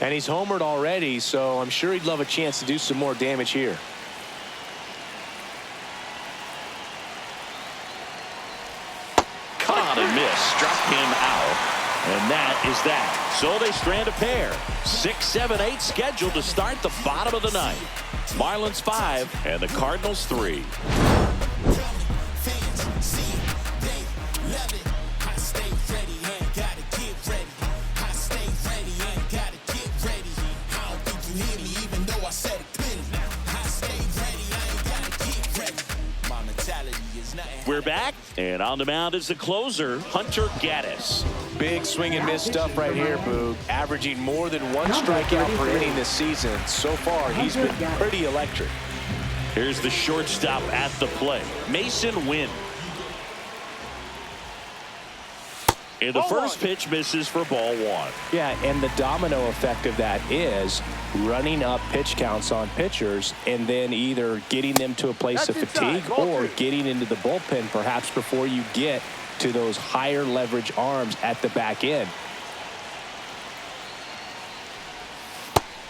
And he's homered already, so I'm sure he'd love a chance to do some more damage here. Caught and missed. Struck him out. And that is that. So they strand a pair. 6, 7, 8 scheduled to start the bottom of the ninth. Marlins 5 and the Cardinals 3. We're back, and on the mound is the closer, Hunter Gaddis. Big swing and miss stuff right here, Boog. Averaging more than 1 strikeout per inning this season. So far, he's been pretty electric. Here's the shortstop at the plate, Mason Wynn. And the first pitch misses for ball 1. Yeah, and the domino effect of that is running up pitch counts on pitchers and then either getting them to a place of fatigue or getting into the bullpen perhaps before you get to those higher leverage arms at the back end.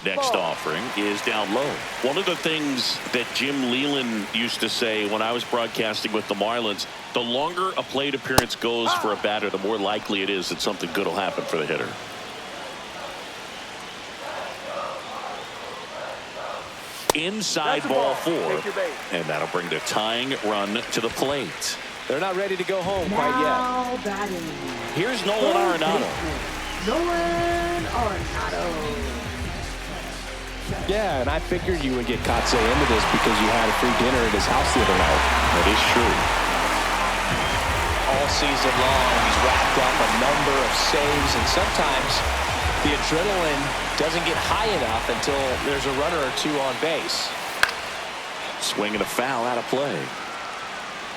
Next offering is down low. One of the things that Jim Leyland used to say when I was broadcasting with the Marlins, The longer a plate appearance goes for a batter, the more likely it is that something good will happen for the hitter. Inside ball 4, and that'll bring the tying run to the plate. They're not ready to go home quite Now yet. batting. Here's Nolan Arenado. Nolan Arenado. Yeah, and I figured you would get Kotsay into this because you had a free dinner at his house the other night. That is true. All season long, he's racked up a number of saves, and sometimes the adrenaline doesn't get high enough until there's a runner or two on base. Swing and a foul out of play.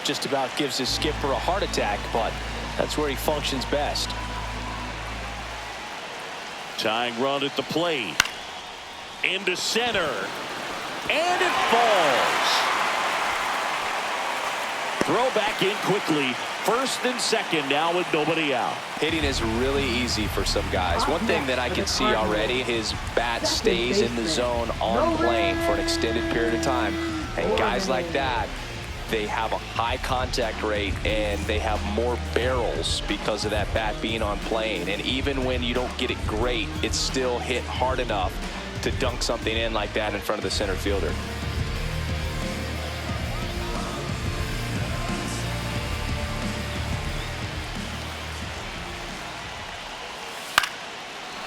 Just about gives his skipper a heart attack, but that's where he functions best. Tying run at the plate. Into center. And it falls. Throw back in quickly. First and second now with nobody out. Hitting is really easy for some guys. One thing that I can see already, his bat stays in the zone on plane for an extended period of time. And guys like that, they have a high contact rate and they have more barrels because of that bat being on plane. And even when you don't get it great, it's still hit hard enough to dunk something in like that in front of the center fielder.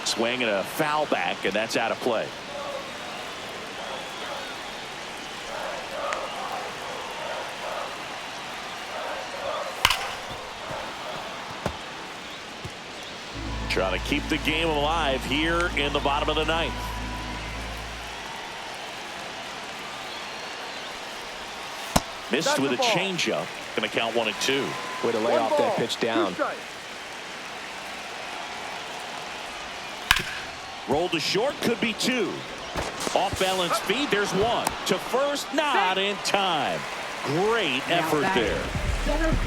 Swing and a foul back, and that's out of play. Trying to keep the game alive here in the bottom of the ninth. Missed with a changeup. Going to count 1-2. Way to lay off that pitch down. Rolled to short, could be 2. Off balance feed, there's 1. To first, not in time. Great effort there.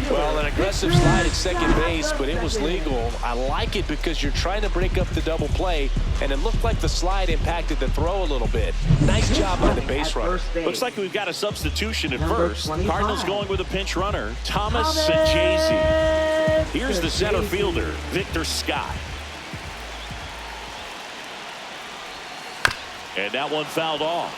Well, an aggressive slide at second base, but it was legal. I like it because you're trying to break up the double play, and it looked like the slide impacted the throw a little bit. Nice job by the base runner. Looks like we've got a substitution at first. Cardinals going with a pinch runner, Thomas Sajazi. Here's the center fielder, Victor Scott. And that one fouled off.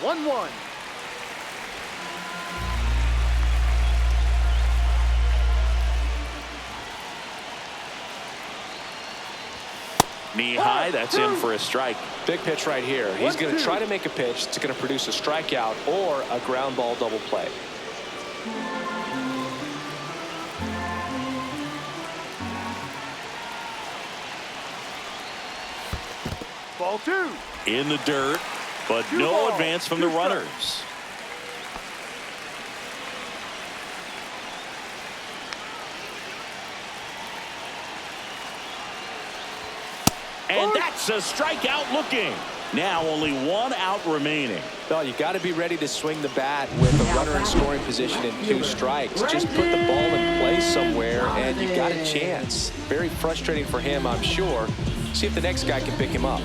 One. Knee high, that's in for a strike. Big pitch right here. He's going to try to make a pitch that's going to produce a strikeout or a ground ball double play. Ball 2. In the dirt, but no advance from the runners. And that's a strikeout looking. Now only 1 out remaining. Well, you got to be ready to swing the bat with a runner in scoring position and 2 strikes. Just put the ball in play somewhere and you got a chance. Very frustrating for him, I'm sure. See if the next guy can pick him up.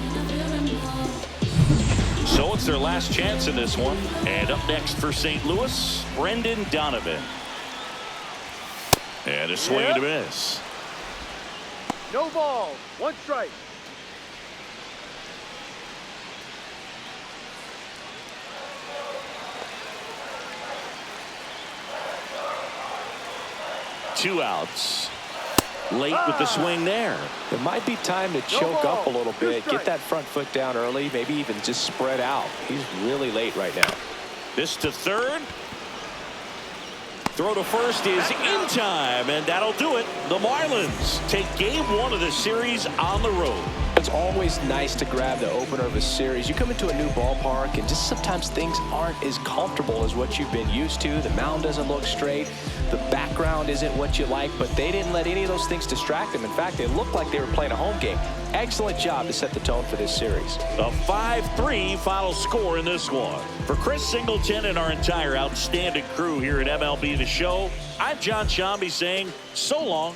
So it's their last chance in this one. And up next for St. Louis, Brendan Donovan. And a swing and a miss. No ball. 1 strike. Two outs. Late with the swing there. It might be time to choke up a little bit. Get that front foot down early. Maybe even just spread out. He's really late right now. This to third. Throw to first is in time, and that'll do it. The Marlins take game 1 of the series on the road. it's always nice to grab the opener of a series. You come into a new ballpark, and just sometimes things aren't as comfortable as what you've been used to. The mound doesn't look straight. The background isn't what you like, but they didn't let any of those things distract them. In fact, they looked like they were playing a home game. Excellent job to set the tone for this series. A 5-3 final score in this one. For Chris Singleton and our entire outstanding crew here at MLB The Show, I'm John Shambi saying so long.